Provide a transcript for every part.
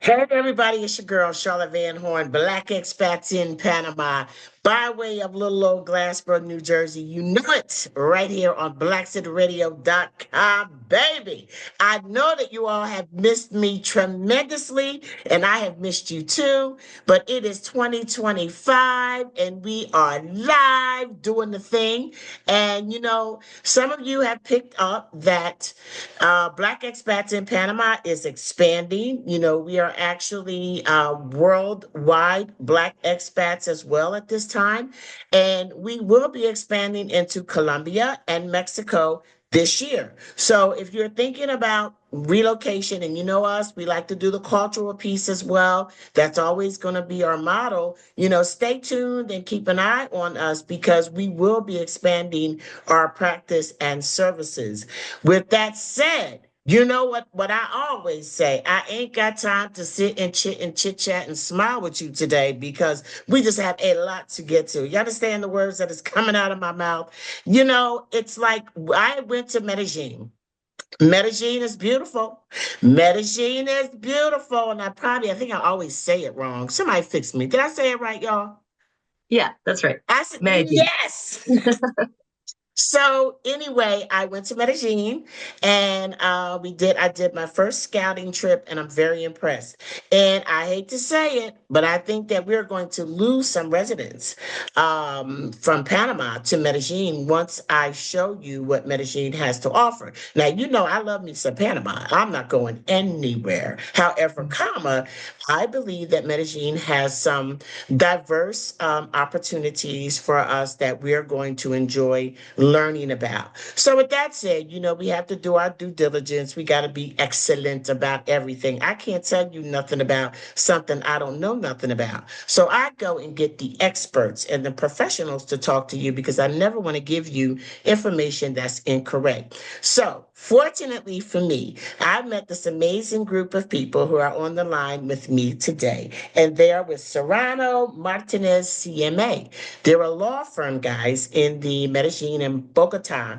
Hey everybody, it's your girl Charlotte Van Horn, Black Expats in Panama, by way of little old Glassboro, New Jersey. You know it right here on BlackCityRadio.com, baby. I know that you all have missed me tremendously, and I have missed you too. But it is 2025, and we are live doing the thing. And some of you have picked up that Black Expats in Panama is expanding. We are actually worldwide Black expats as well at this time. And we will be expanding into Colombia and Mexico this year. So if you're thinking about relocation, and you know us, we like to do the cultural piece as well. That's always going to be our model. Stay tuned and keep an eye on us because we will be expanding our practice and services. With that said, you know what I always say, I ain't got time to sit and chit chat and smile with you today because we just have a lot to get to. You understand the words that is coming out of my mouth? It's like I went to Medellin. Medellin is beautiful. Medellin is beautiful. And I think I always say it wrong. Somebody fix me. Did I say it right, y'all? Yeah, that's right. I said, Medellin. yes. So anyway, I went to Medellin and I did my first scouting trip and I'm very impressed. And I hate to say it, but I think that we're going to lose some residents from Panama to Medellin once I show you what Medellin has to offer. Now, I love me some Panama. I'm not going anywhere. However, I believe that Medellin has some diverse opportunities for us that we're going to enjoy learning about. So, with that said, we have to do our due diligence. We got to be excellent about everything. I can't tell you nothing about something I don't know nothing about. So, I go and get the experts and the professionals to talk to you because I never want to give you information that's incorrect. So, fortunately for me, I've met this amazing group of people who are on the line with me today, and they are with Serrano Martinez CMA. They're a law firm, guys, in the Medellin and Bogota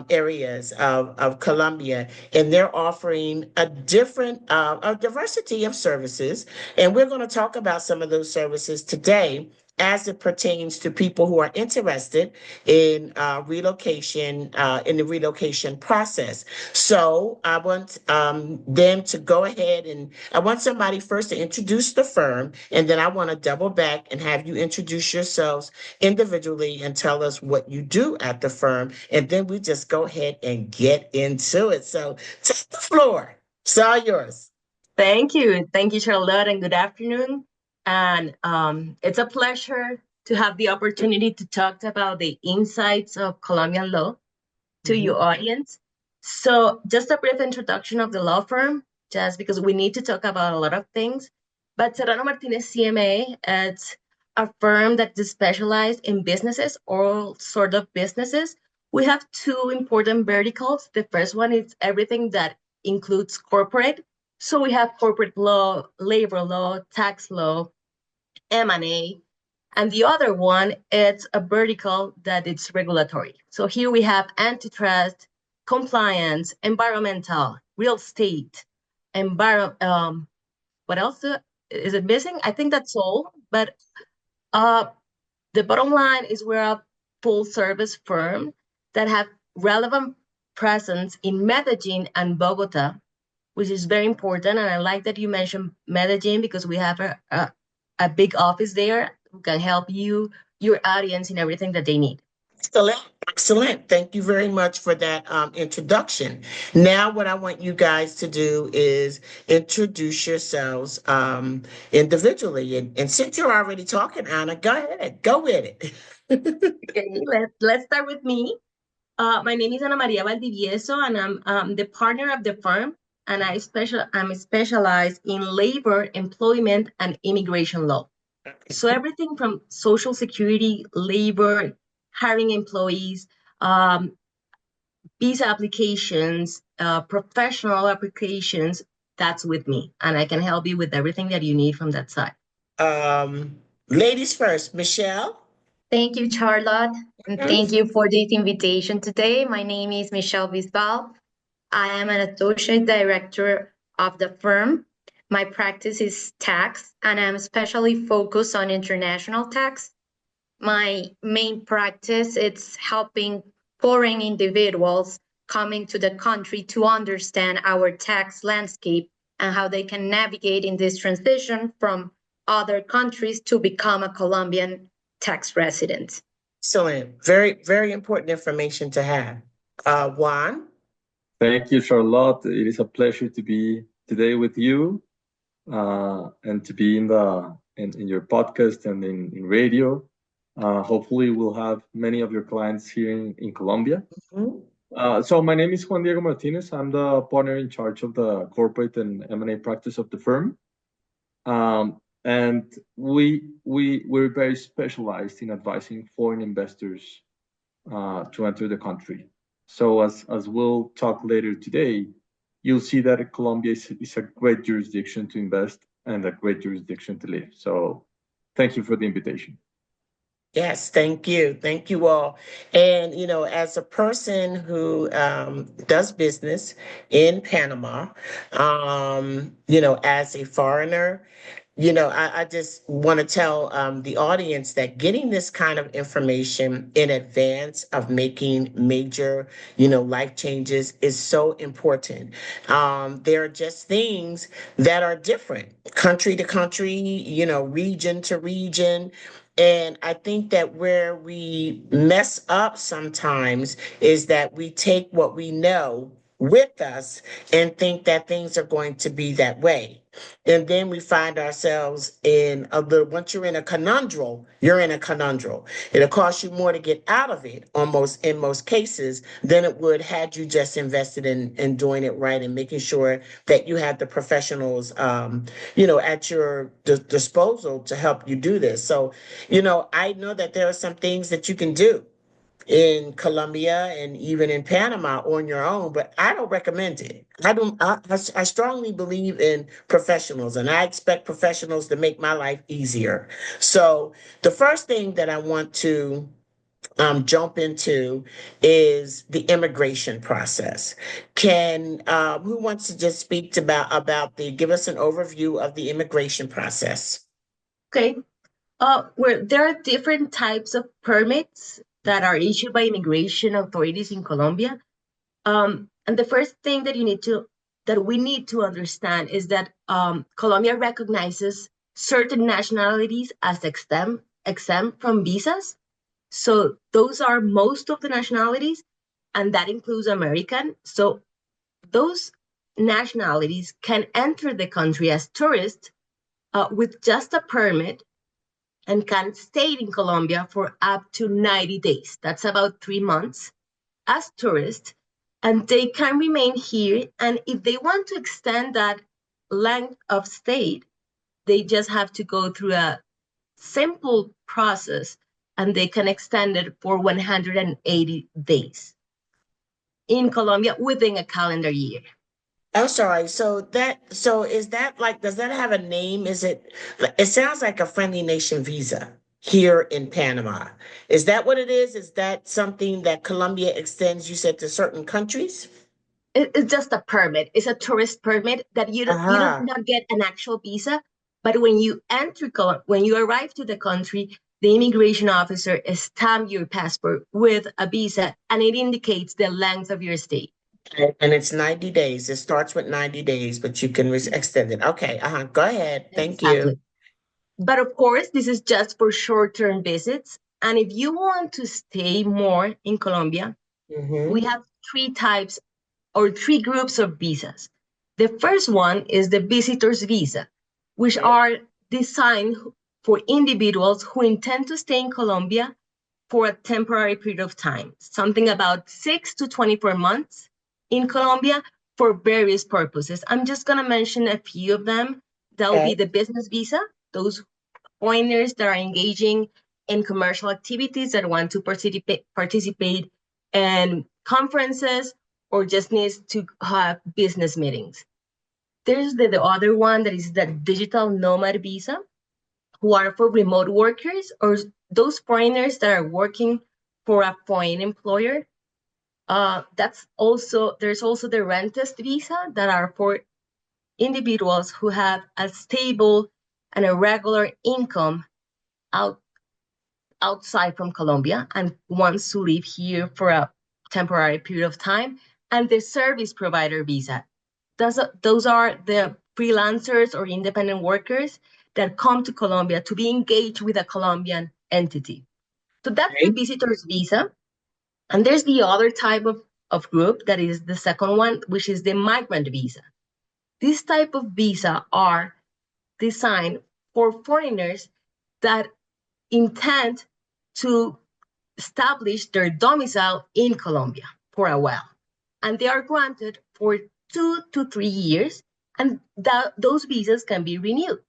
areas of Colombia, and they're offering a diversity of services. And we're going to talk about some of those services today as it pertains to people who are interested in relocation, in the relocation process. So I want them to go ahead and I want somebody first to introduce the firm, and then I want to double back and have you introduce yourselves individually and tell us what you do at the firm, and then we just go ahead and get into it. So take the floor. It's all yours. Thank you. Thank you, Charlotte, and good afternoon. And it's a pleasure to have the opportunity to talk about the insights of Colombian law to Mhm. your audience. So, just a brief introduction of the law firm, just because we need to talk about a lot of things. But Serrano Martinez CMA, it's a firm that is specialized in businesses, all sort of businesses. We have two important verticals. The first one is everything that includes corporate. So we have corporate law, labor law, tax law, M&A, and the other one, it's a vertical that it's regulatory. So here we have antitrust, compliance, environmental, real estate, what else is it missing? I think that's all. But uh, the bottom line is we're a full service firm that have relevant presence in Medellin and Bogota, which is very important. And I like that you mentioned Medellin because we have a big office there who can help you, your audience, in everything that they need. Excellent. Excellent. Thank you very much for that introduction. Now, what I want you guys to do is introduce yourselves individually. And since you're already talking, Anna, go ahead. Go with it. Okay, let's start with me. My name is Ana Maria Valdivieso, and I'm the partner of the firm. And I'm specialized in labor, employment, and immigration law. So everything from social security, labor, hiring employees, um, visa applications, professional applications, that's with me. And I can help you with everything that you need from that side. Ladies first, Michelle. Thank you, Charlotte, and Mhm. thank you for this invitation today. My name is Michelle Bisbal. I am an associate director of the firm. My practice is tax, and I'm especially focused on international tax. My main practice is helping foreign individuals coming to the country to understand our tax landscape and how they can navigate in this transition from other countries to become a Colombian tax resident. Excellent. Very, very important information to have. Juan? Thank you, Charlotte. It is a pleasure to be today with you and to be in your podcast and in radio. Hopefully, we'll have many of your clients here in Colombia. Mhm. So my name is Juan Diego Martinez. I'm the partner in charge of the corporate and M&A practice of the firm. And we're very specialized in advising foreign investors to enter the country. So as we'll talk later today, you'll see that Colombia is a great jurisdiction to invest and a great jurisdiction to live. So thank you for the invitation. Yes, thank you. Thank you all. And, as a person who does business in Panama, as a foreigner, I just want to tell the audience that getting this kind of information in advance of making major, life changes is so important. There are just things that are different, country to country, region to region. And I think that where we mess up sometimes is that we take what we know with us and think that things are going to be that way. And then we find ourselves once you're in a conundrum, you're in a conundrum. It'll cost you more to get out of it almost in most cases than it would had you just invested in doing it right and making sure that you had the professionals, at your disposal to help you do this. So, I know that there are some things that you can do in Colombia and even in Panama on your own, but I don't recommend it. I don't. I strongly believe in professionals, and I expect professionals to make my life easier. So the first thing that I want to jump into is the immigration process. Can who wants to just speak about the give us an overview of the immigration process? Okay. Where there are different types of permits that are issued by immigration authorities in Colombia. And the first thing that we need to understand is that Colombia recognizes certain nationalities as exempt from visas. So those are most of the nationalities, and that includes American. So those nationalities can enter the country as tourists with just a permit and can stay in Colombia for up to 90 days. That's about 3 months as tourists. And they can remain here. And if they want to extend that length of stay, they just have to go through a simple process and they can extend it for 180 days in Colombia within a calendar year. I'm sorry. So is that like, does that have a name? It sounds like a friendly nation visa here in Panama. Is that what it is? Is that something that Colombia extends, you said, to certain countries? It's just a permit. It's a tourist permit that you don't Uh-huh. not get an actual visa, but when you arrive to the country, the immigration officer stamp your passport with a visa, and it indicates the length of your stay. And it's 90 days. It starts with 90 days, but you can extend it. Okay. Uh-huh. Go ahead. Thank you. Exactly. But of course, this is just for short-term visits. And if you want to stay more in Colombia, we Mm-hmm. have three types or three groups of visas. The first one is the visitor's visa, which are designed for individuals who intend to stay in Colombia for a temporary period of time, something about 6 to 24 months in Colombia for various purposes. I'm just going to mention a few of them. That will Okay. be the business visa, those foreigners that are engaging in commercial activities that want to participate in conferences or just needs to have business meetings. There's the other one that is the digital nomad visa, who are for remote workers or those foreigners that are working for a foreign employer. There's also the rentist visa that are for individuals who have a stable and a regular income outside from Colombia and wants to live here for a temporary period of time, and the service provider visa. Those are the freelancers or independent workers that come to Colombia to be engaged with a Colombian entity. So that's the Okay. visitor's visa. And there's the other type of group that is the second one, which is the migrant visa. This type of visa are designed for foreigners that intend to establish their domicile in Colombia for a while. And they are granted for 2 to 3 years, and those visas can be renewed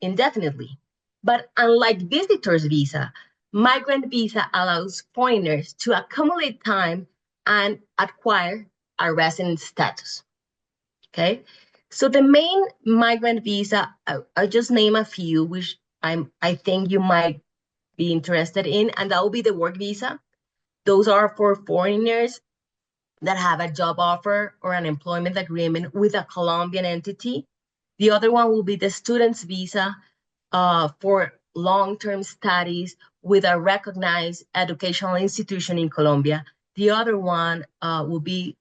indefinitely. But unlike visitors visa, migrant visa allows foreigners to accumulate time and acquire a resident status. Okay, so the main migrant visa, I just name a few, which I think you might be interested in, and that will be the work visa. Those are for foreigners that have a job offer or an employment agreement with a Colombian entity. The other one will be the student's visa for long-term studies with a recognized educational institution in Colombia. The other one will be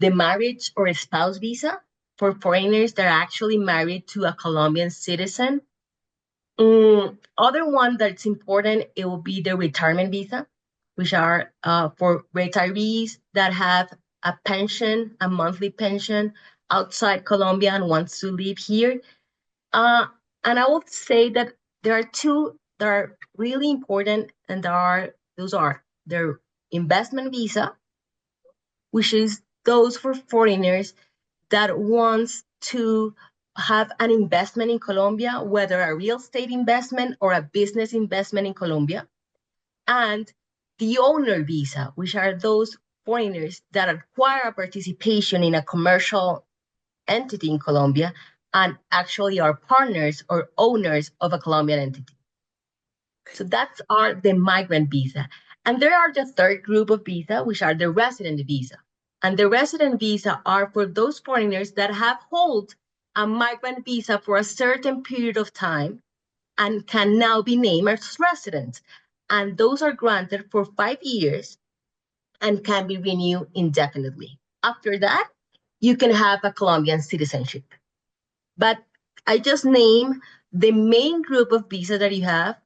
the marriage or a spouse visa for foreigners that are actually married to a Colombian citizen. Other one that's important, it will be the retirement visa, which are for retirees that have a pension, a monthly pension outside Colombia and wants to live here. And I would say that there are two that are really important, and those are the investment visa, which is those for foreigners that wants to have an investment in Colombia, whether a real estate investment or a business investment in Colombia, and the owner visa, which are those foreigners that acquire a participation in a commercial entity in Colombia and actually are partners or owners of a Colombian entity. So that's are the migrant visa. And there are the third group of visa, which are the resident visa. And the resident visa are for those foreigners that have hold a migrant visa for a certain period of time and can now be named as residents. And those are granted for 5 years and can be renewed indefinitely. After that, you can have a Colombian citizenship. But I just name the main group of visa that you have,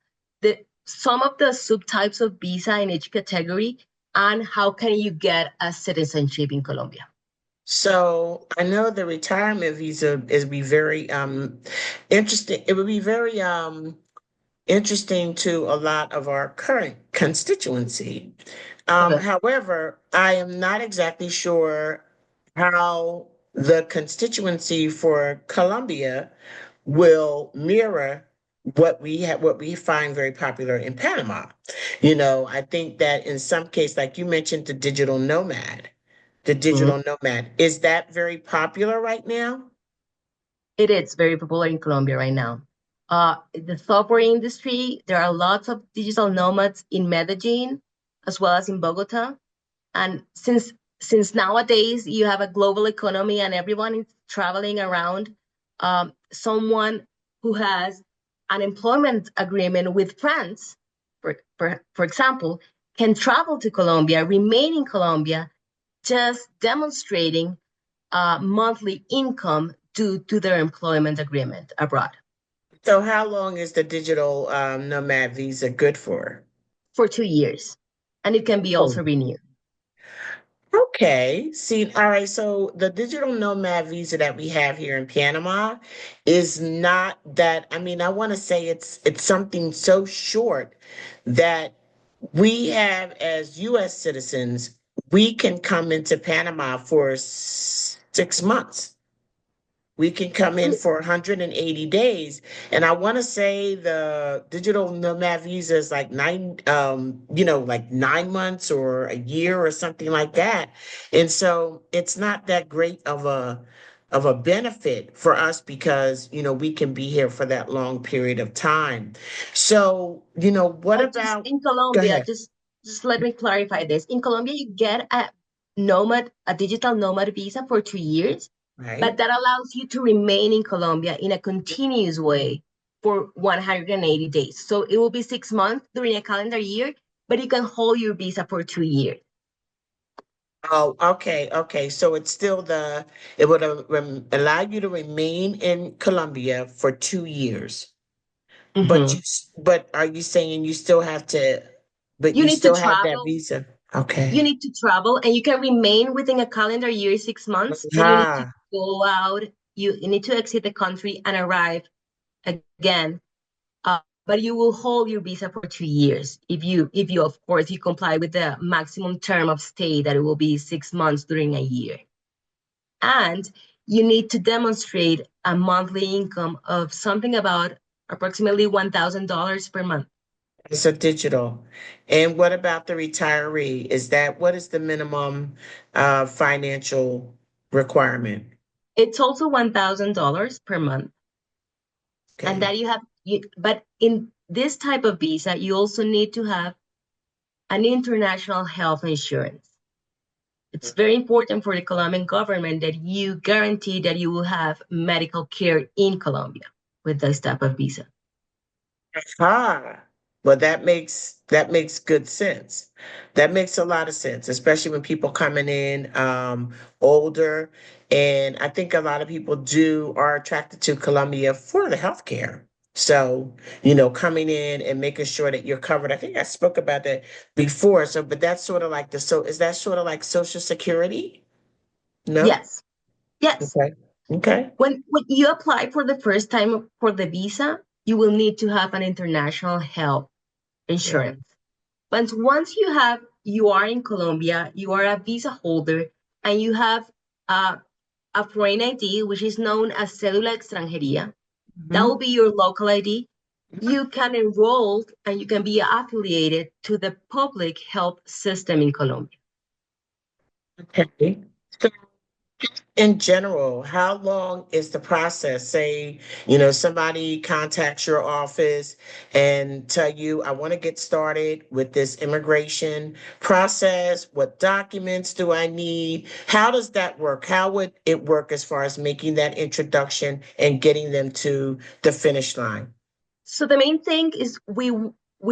some of the subtypes of visa in each category, and how can you get a citizenship in Colombia. So I know the retirement visa is be very interesting. It would be very interesting to a lot of our current constituency. Okay. However, I am not exactly sure how the constituency for Colombia will mirror what we find very popular in Panama. I think that in some case, like you mentioned, the Mhm. digital nomad, is that very popular right now? It is very popular in Colombia right now. The software industry, there are lots of digital nomads in Medellin as well as in Bogota. And since nowadays you have a global economy and everyone is traveling around, someone who has an employment agreement with France, for example, can travel to Colombia, remain in Colombia, just demonstrating monthly income due to their employment agreement abroad So how long is the digital nomad visa good for? for 2 years. And it can be Oh, also renewed. okay. See, all right. So the digital nomad visa that we have here in Panama is not that, I mean, I want to say it's something so short that we have as US citizens, we can come into Panama for 6 months. We can come in for 180 days. And I want to say the digital nomad visa is like like 9 months or a year or something like that. And so it's not that great of a benefit for us because, we can be here for that long period of time. So, what And just about, in go Colombia, ahead. just let me clarify this. In Colombia, you get a digital nomad visa for 2 years. Right. but that allows you to remain in Colombia in a continuous way for 180 days. So it will be 6 months during a calendar year, but you can hold your visa for 2 years. Oh, okay, okay. So it's still it would allow you to remain in Colombia for 2 years. But Mhm. but are you saying you still have to, but You you need to still have that travel. visa? You Okay. need to travel, and you can remain within a calendar year, 6 months, but you need to Ah, go out. You need to exit the country and arrive again. But you will hold your visa for 2 years if you of course you comply with the maximum term of stay that it will be 6 months during a year. And you need to demonstrate a monthly income of something about approximately $1,000 per month. it's a digital. And what about the retiree? What is the minimum financial requirement? It's also $1,000 per month. And Okay. that but in this type of visa, you also need to have an international health insurance. It's very important for the Colombian government that you guarantee that you will have medical care in Colombia with this type of visa. Ah, well, that makes good sense. That makes a lot of sense, especially when people coming in older. And I think a lot of people do are attracted to Colombia for the healthcare. So, coming in and making sure that you're covered. I think I spoke about that before. So, but that's sort of like is that sort of like Social Security? No? Yes, yes. Okay. Okay. When you apply for the first time for the visa, you will need to have an international health insurance. But once you are in Colombia, you are a visa holder, and you have uh, a foreign ID, which is known as cédula extranjería. That will Mhm. be your local ID. You can enroll and you can be affiliated to the public health system in Colombia. Okay. So in general, how long is the process? Say, somebody contacts your office and tell you, I want to get started with this immigration process. What documents do I need? How does that work? How would it work as far as making that introduction and getting them to the finish line? So the main thing is we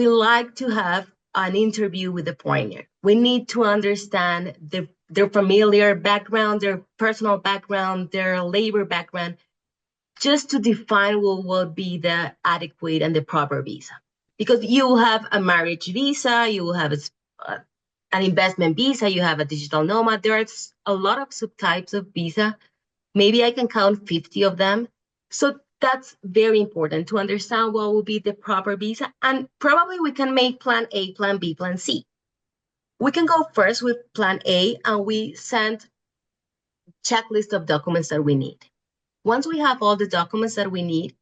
like to have an interview with the foreigner. We need to understand their familiar background, their personal background, their labor background, just to define what will be the adequate and the proper visa. Because you have a marriage visa, you have an investment visa, you have a digital nomad. There are a lot of subtypes of visa. Maybe I can count 50 of them. So that's very important to understand what will be the proper visa. And probably we can make plan A, plan B, plan C. We can go first with plan A, and we send checklist of documents that we need. Once we have all the documents that we need,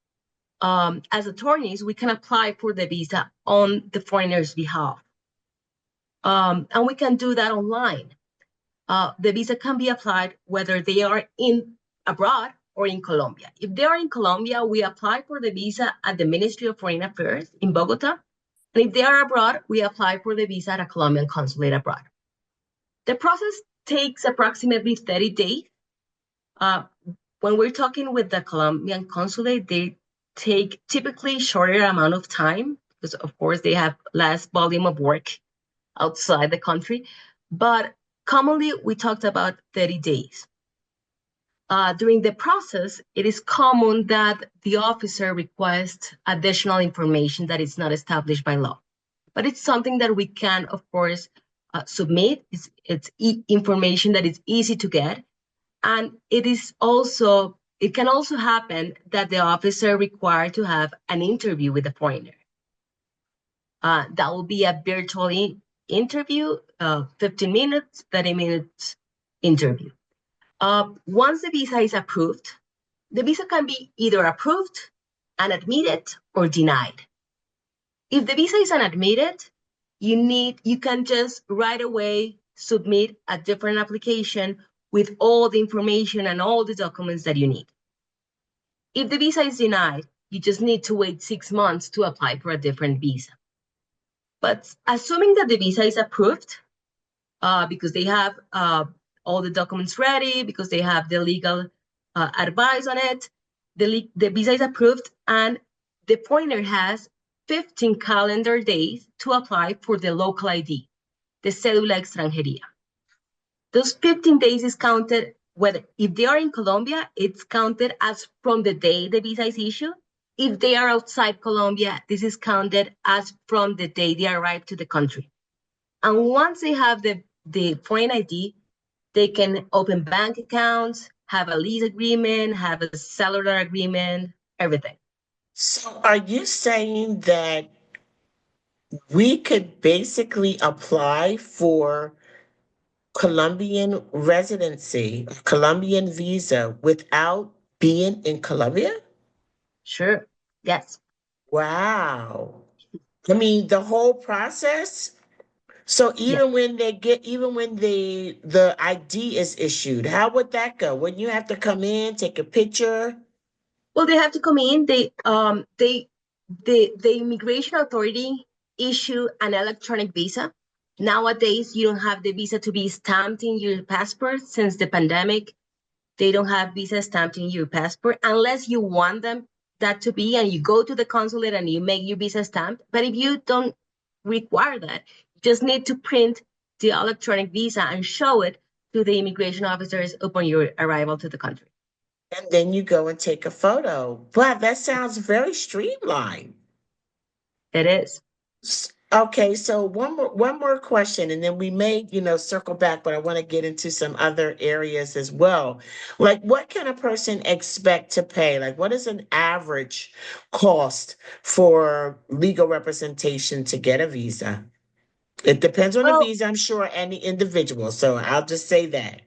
as attorneys, we can apply for the visa on the foreigner's behalf. And we can do that online. The visa can be applied whether they are in abroad or in Colombia. If they are in Colombia, we apply for the visa at the Ministry of Foreign Affairs in Bogota. And if they are abroad, we apply for the visa at a Colombian consulate abroad. The process takes approximately 30 days. Uh, when we're talking with the Colombian consulate, they take typically shorter amount of time because, of course, they have less volume of work outside the country. But commonly, we talked about 30 days. During the process, it is common that the officer requests additional information that is not established by law. But it's something that we can, of course, submit. It's information that is easy to get. And it can also happen that the officer required to have an interview with the foreigner. That will be a virtual interview, 15 minutes, 30 minutes interview. Once the visa is approved, the visa can be either approved and admitted or denied. If the visa is unadmitted, you can just right away submit a different application with all the information and all the documents that you need. If the visa is denied, you just need to wait 6 months to apply for a different visa. But assuming that the visa is approved, because they have all the documents ready, because they have the legal advice on it. The visa is approved, and the foreigner has 15 calendar days to apply for the local ID, the cédula extranjería. Those 15 days is counted, whether if they are in Colombia, it's counted as from the day the visa is issued. If they are outside Colombia, this is counted as from the day they arrive to the country. And once they have the foreign ID, they can open bank accounts, have a lease agreement, have a cellular agreement, everything. So are you saying that we could basically apply for Colombian residency, Colombian visa without being in Colombia? Sure. Yes. Wow. I mean, the whole process. So Yes. even when the ID is issued, how would that go? Wouldn't you have to come in, take a picture? Well, they have to come in. The immigration authority issue an electronic visa. Nowadays, you don't have the visa to be stamped in your passport. Since the pandemic, they don't have visa stamped in your passport unless you want them that to be, and you go to the consulate and you make your visa stamped. But if you don't require that, you just need to print the electronic visa and show it to the immigration officers upon your arrival to the country. And then you go and take a photo. Wow, that sounds very streamlined. It is. Okay, so one more question, and then we may, circle back, but I want to get into some other areas as well. Like, what can a person expect to pay? Like, what is an average cost for legal representation to get a visa? It depends on the Well, visa, I'm sure, and the individual. So I'll just say that.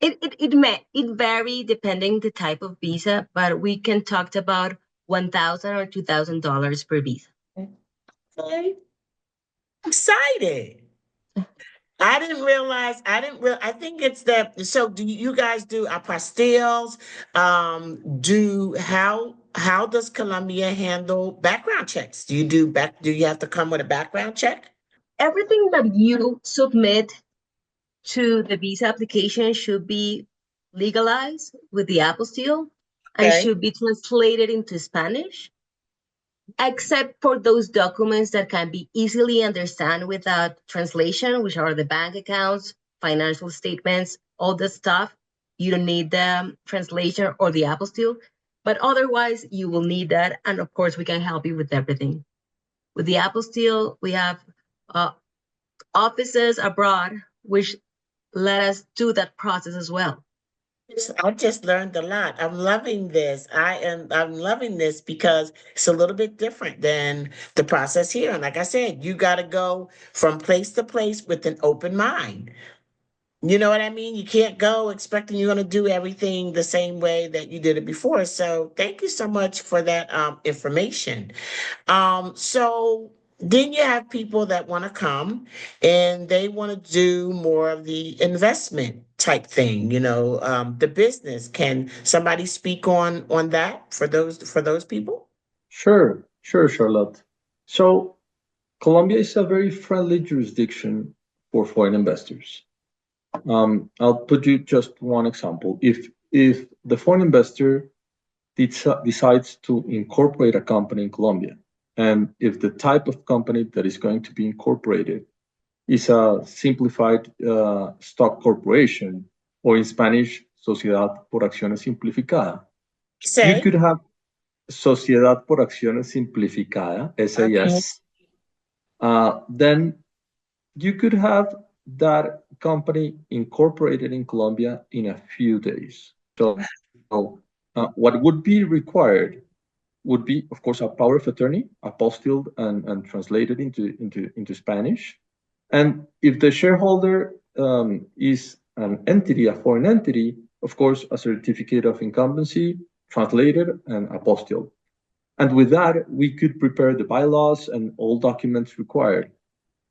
it vary depending the type of visa, but we can talk about $1,000 or $2,000 per visa. Okay, excited. I think it's that. So do you guys do apostilles? How does Colombia handle background checks? Do you have to come with a background check? Everything that you submit to the visa application should be legalized with the apostille and Okay. should be translated into Spanish, except for those documents that can be easily understood without translation, which are the bank accounts, financial statements, all the stuff. You don't need the translation or the apostille, but otherwise you will need that. And of course, we can help you with everything. With the apostille, we have uh, offices abroad, which let us do that process as well. I just learned a lot. I'm loving this. I'm loving this because it's a little bit different than the process here. And like I said, you got to go from place to place with an open mind. You know what I mean? You can't go expecting you're going to do everything the same way that you did it before. So thank you so much for that information. So then you have people that want to come and they want to do more of the investment type thing, the business. Can somebody speak on that for those people? Sure, Charlotte. So Colombia is a very friendly jurisdiction for foreign investors. I'll put you just one example. If the foreign investor decides to incorporate a company in Colombia, and if the type of company that is going to be incorporated is a simplified stock corporation, or in Spanish, Sociedad por Acciones Simplificada, you Say, could have Sociedad por Acciones Simplificada, okay. SAS. Then you could have that company incorporated in Colombia in a few days. So, what would be required would be, of course, a power of attorney, apostilled and translated into Spanish. And if the shareholder is an entity, a foreign entity, of course, a certificate of incumbency, translated and apostilled. And with that, we could prepare the bylaws and all documents required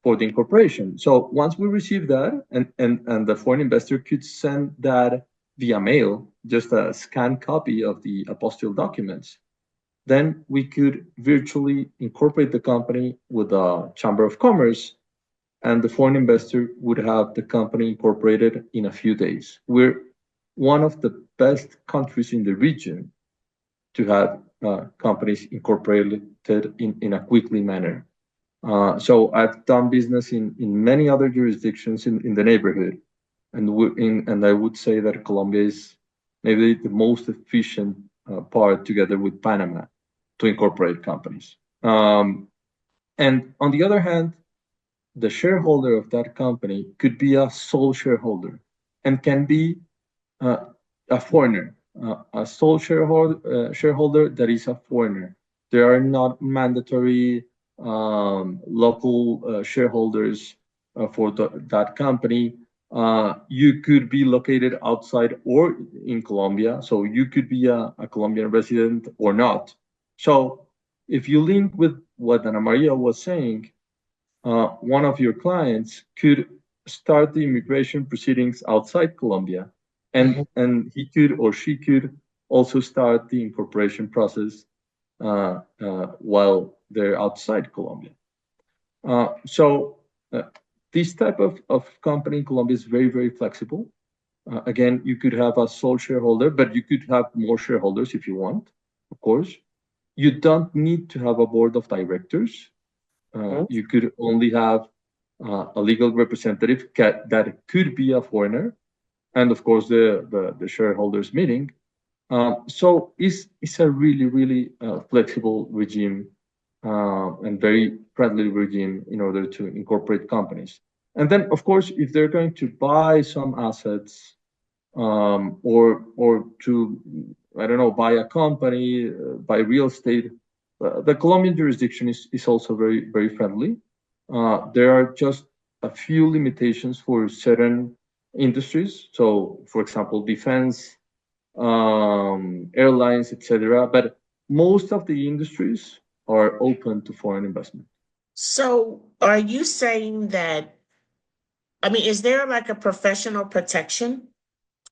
for the incorporation. So once we receive that, and the foreign investor could send that via mail, just a scanned copy of the apostille documents, then we could virtually incorporate the company with the Chamber of Commerce, and the foreign investor would have the company incorporated in a few days. one of the best countries in the region to have companies incorporated in a quickly manner. So I've done business in many other jurisdictions in the neighborhood, and I would say that Colombia is maybe the most efficient part, together with Panama, to incorporate companies. And on the other hand, the shareholder of that company could be a sole shareholder and can be uh, a foreigner, a sole shareholder that is a foreigner. There are not mandatory local shareholders for that company. You could be located outside or in Colombia, so you could be a Colombian resident or not. So if you link with what Ana Maria was saying, one of your clients could start the immigration proceedings outside Colombia, Mhm. and he could or she could also start the incorporation process while they're outside Colombia. So this type of company in Colombia is very, very flexible. Again, you could have a sole shareholder, but you could have more shareholders if you want, of course. You don't need to have a board of directors. You could only have a legal representative that could be a foreigner, and of course the shareholders meeting. So it's a really, really flexible regime and very friendly regime in order to incorporate companies. And then, of course, if they're going to buy some assets, or to, I don't know, buy a company, buy real estate, the Colombian jurisdiction is also very, very friendly. There are just a few limitations for certain industries. So, for example, defense, airlines, etc. But most of the industries are open to foreign investment. So are you saying that, I mean, is there like a professional protection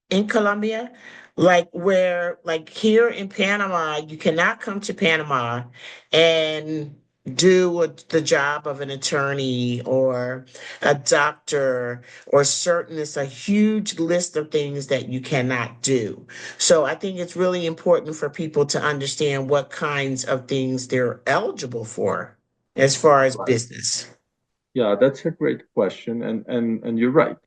in Colombia? Like where, like here in Panama, you cannot come to Panama and do the job of an attorney or a doctor or certain, it's a huge list of things that you cannot do. So I think it's really important for people to understand what kinds of things they're eligible for as far as Right. business. Yeah, that's a great question, and you're right.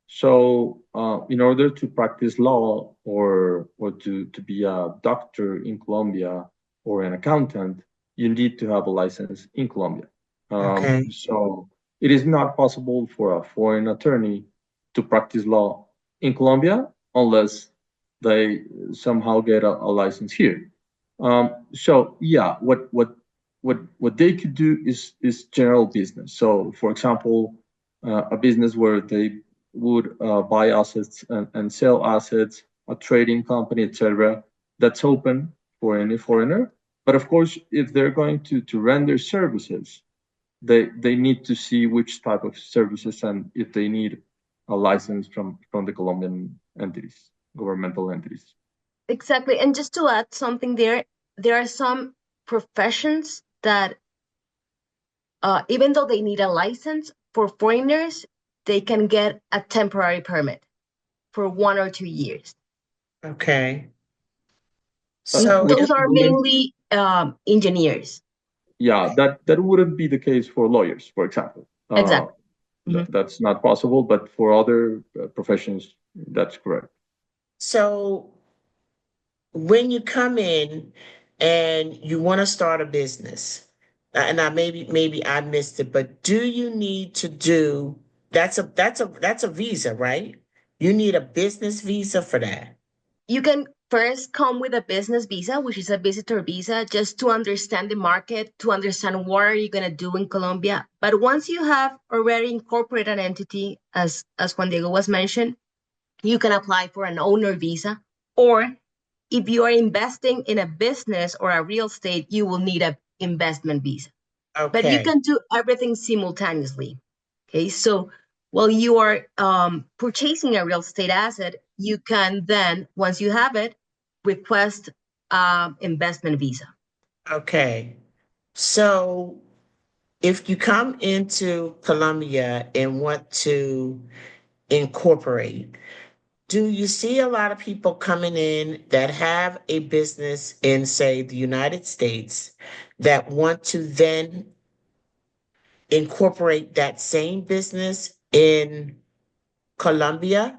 So, in order to practice law or to be a doctor in Colombia or an accountant, you need to have a license in Colombia. Okay. So, it is not possible for a foreign attorney to practice law in Colombia unless they somehow get a license here. So, yeah, what they could do is general business. So, for example, a business where they would buy assets and sell assets, a trading company, etc. That's open for any foreigner. But of course, if they're going to render services, they need to see which type of services and if they need a license from the Colombian entities, governmental entities. Exactly. And just to add something there are some professions that, even though they need a license for foreigners, they can get a temporary permit for 1 or 2 years. Okay. So Those Which if are wouldn't, mainly engineers. yeah, that wouldn't be the case for lawyers, for example. Exactly. Mhm. That's not possible, but for other professions, that's correct. so when you come in and you want to start a business, and I maybe I missed it, but do you need to do that's a visa, right? You need a business visa for that. You can first come with a business visa, which is a visitor visa, just to understand the market, to understand what are you going to do in Colombia. But once you have already incorporated an entity, as Juan Diego was mentioned, you can apply for an owner visa. Or if you are investing in a business or a real estate, you will need an investment visa. But you Okay. can do everything simultaneously. Okay, so while you are purchasing a real estate asset, you can then, once you have it, request investment visa. Okay. So if you come into Colombia and want to incorporate, Do you see a lot of people coming in that have a business in, say, the United States that want to then incorporate that same business in Colombia?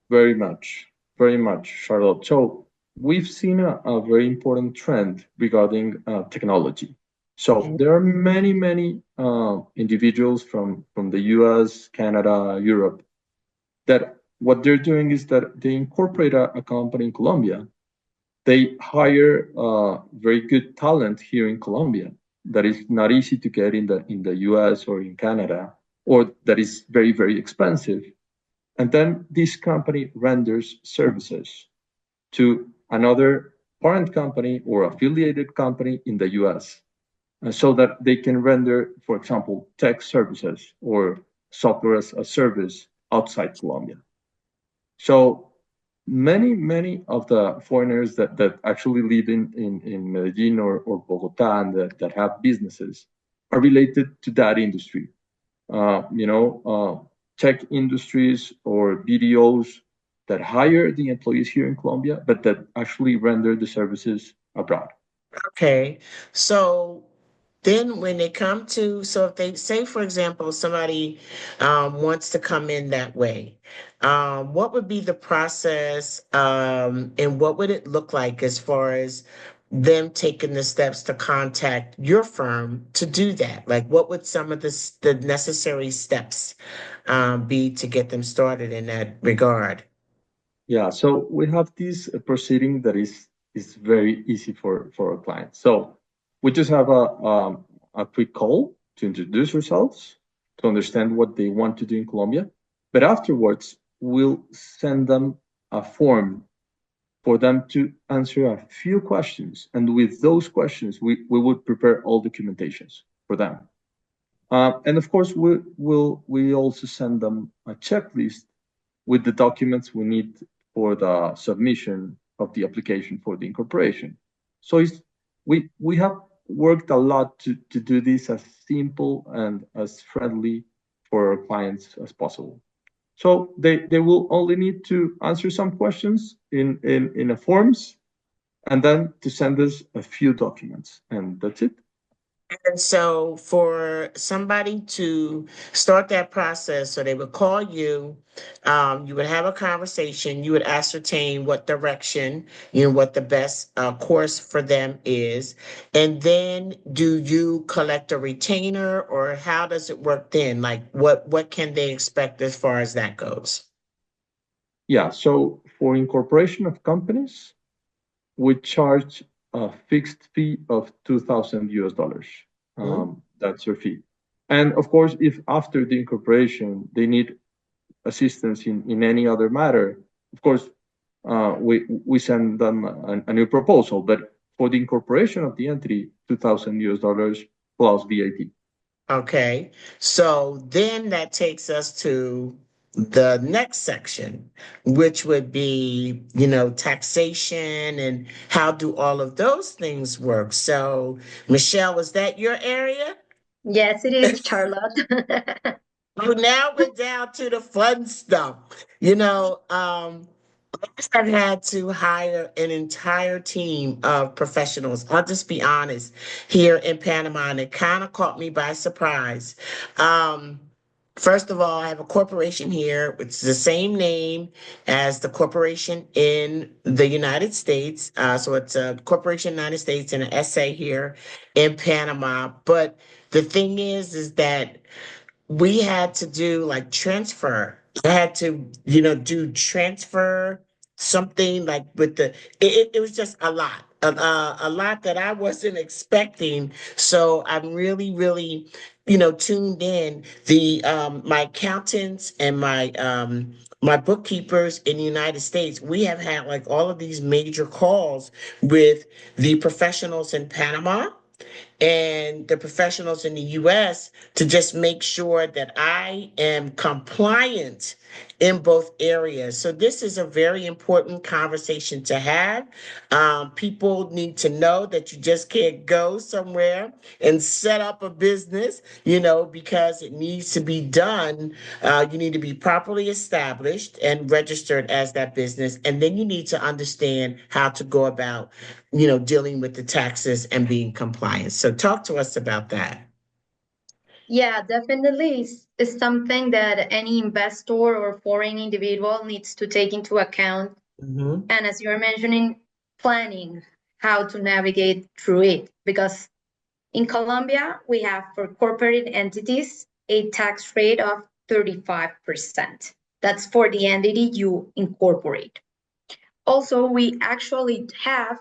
Very much, very much, Charlotte. So we've seen a very important trend regarding technology. So there are many, many individuals from the US, Canada, Europe, that what they're doing is that they incorporate a company in Colombia. They hire very good talent here in Colombia that is not easy to get in the US or in Canada, or that is very, very expensive. And then this company renders services to another parent company or affiliated company in the US, so that they can render, for example, tech services or software as a service outside Colombia. So many of the foreigners that actually live in Medellin or Bogota and that have businesses are related to that industry. You know, tech industries or BDOs that hire the employees here in Colombia, but that actually render the services abroad. Okay. So then when they come to, so if they say, for example, somebody wants to come in that way, what would be the process and what would it look like as far as them taking the steps to contact your firm to do that? Like, what would some of the necessary steps be to get them started in that regard? Yeah, so we have this proceeding that is very easy for our clients. So we just have a quick call to introduce ourselves, to understand what they want to do in Colombia. But afterwards, we'll send them a form for them to answer a few questions. And with those questions, we would prepare all documentations for them. And of course, we also send them a checklist with the documents we need for the submission of the application for the incorporation. So we have worked a lot to do this as simple and as friendly for our clients as possible. So they will only need to answer some questions in a forms, and then to send us a few documents, and that's it. And so for somebody to start that process, so they would call you, you would have a conversation, you would ascertain what direction, what the best course for them is. And then do you collect a retainer or how does it work then? Like what can they expect as far as that goes? Yeah, so for incorporation of companies, we charge a fixed fee of 2,000 US dollars. That's your fee. And of course, if after the incorporation they need assistance in any other matter, of course, we send them a new proposal. But for the incorporation of the entity, 2,000 US dollars plus VAT. Okay, so then that takes us to the next section, which would be, taxation and how do all of those things work. So, Michelle, was that your area? Yes, it is, Charlotte. Oh, now we're down to the fun stuff. I've had to hire an entire team of professionals. I'll just be honest here in Panama, and it kind of caught me by surprise. Um, First of all, I have a corporation here, which is the same name as the corporation in the United States. So it's a corporation in the United States and an SA here in Panama. But the thing is that we had to do like transfer. I had to, do transfer something like with it was just a lot that I wasn't expecting. So I'm really, really, tuned in. My accountants and my bookkeepers in the United States, we have had like all of these major calls with the professionals in Panama and the professionals in the US to just make sure that I am compliant in both areas. So this is a very important conversation to have. People need to know that you just can't go somewhere and set up a business, because it needs to be done. You need to be properly established and registered as that business. And then you need to understand how to go about, dealing with the taxes and being compliant. So talk to us about that. Yeah, definitely is something that any investor or foreign individual needs to take into account. Mhm. And as you're mentioning, planning how to navigate through it. Because in Colombia, we have for corporate entities a tax rate of 35%. That's for the entity you incorporate. Also, we actually have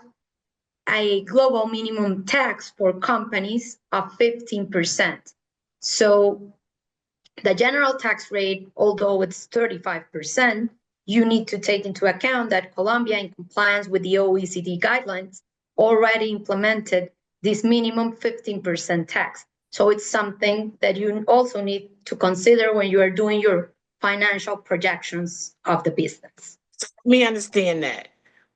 a global minimum tax for companies of 15%. So the general tax rate, although it's 35%, you need to take into account that Colombia, in compliance with the OECD guidelines, already implemented this minimum 15% tax. So it's something that you also need to consider when you are doing your financial projections of the business. Let me understand that.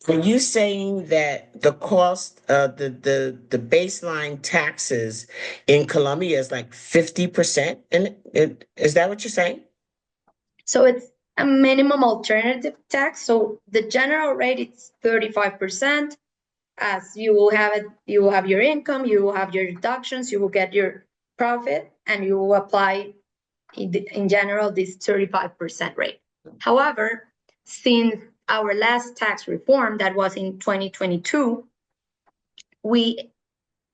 Are you saying that the cost, the baseline taxes in Colombia is like 50%? And is that what you're saying? So it's a minimum alternative tax. So the general rate is 35%. As you will have it, you will have your income, you will have your deductions, you will get your profit, and you will apply in general this 35% rate. However, since our last tax reform that was in 2022, we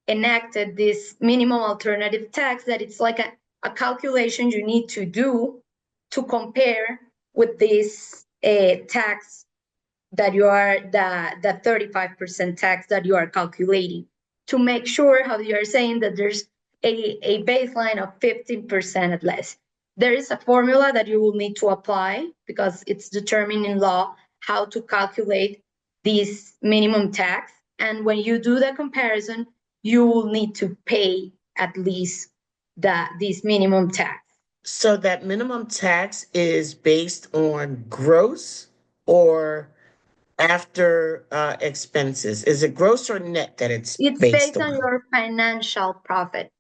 enacted this minimum alternative tax that it's like a calculation you need to do to compare with this tax that you are the 35% tax that you are calculating to make sure how you are saying that there's a baseline of 15% at least. There is a formula that you will need to apply because it's determined in law how to calculate this minimum tax. And when you do the comparison, you will need to pay at least this minimum tax. So that minimum tax is based on gross or after expenses? Is it gross or net that it's It's based based on on? your financial profit.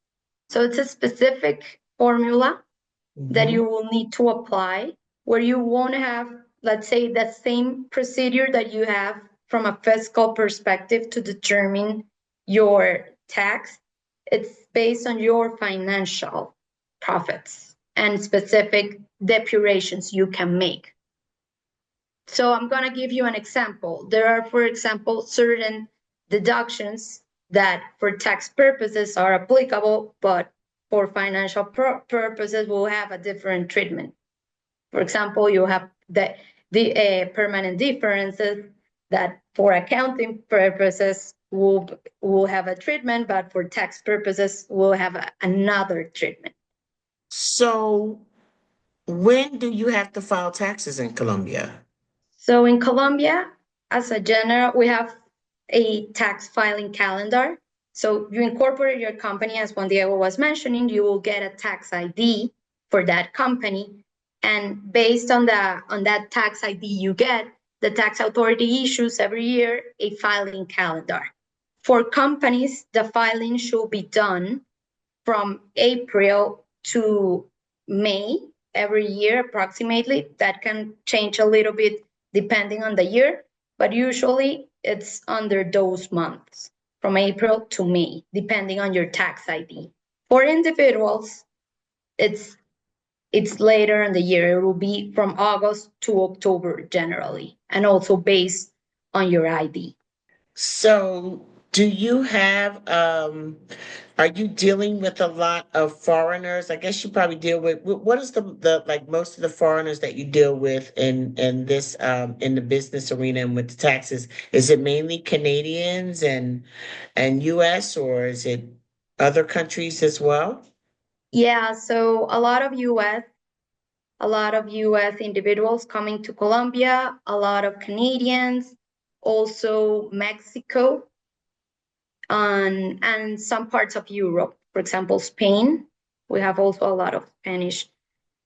So it's a specific formula that Mhm. you will need to apply where you won't have, let's say, the same procedure that you have from a fiscal perspective to determine your tax. It's based on your financial profits and specific depurations you can make. So I'm going to give you an example. There are, for example, certain deductions that for tax purposes are applicable, but for financial purposes will have a different treatment. For example, you have the permanent differences that for accounting purposes will have a treatment, but for tax purposes will have another treatment. So when do you have to file taxes in Colombia? So in Colombia, as a general, we have a tax filing calendar. So you incorporate your company, as Juan Diego was mentioning, you will get a tax ID for that company. And based on that tax ID you get, the tax authority issues every year a filing calendar. For companies, the filing should be done from April to May every year approximately. That can change a little bit depending on the year, but usually it's under those months from April to May, depending on your tax ID. For individuals, it's later in the year. It will be from August to October generally, and also based on your ID. So do you have are you dealing with a lot of foreigners? I guess you probably deal with what is the like most of the foreigners that you deal with in this in the business arena and with the taxes? Is it mainly Canadians and US, or is it other countries as well? Yeah, so a lot of US individuals coming to Colombia, a lot of Canadians, also Mexico. and some parts of Europe. For example, Spain. We have also a lot of Spanish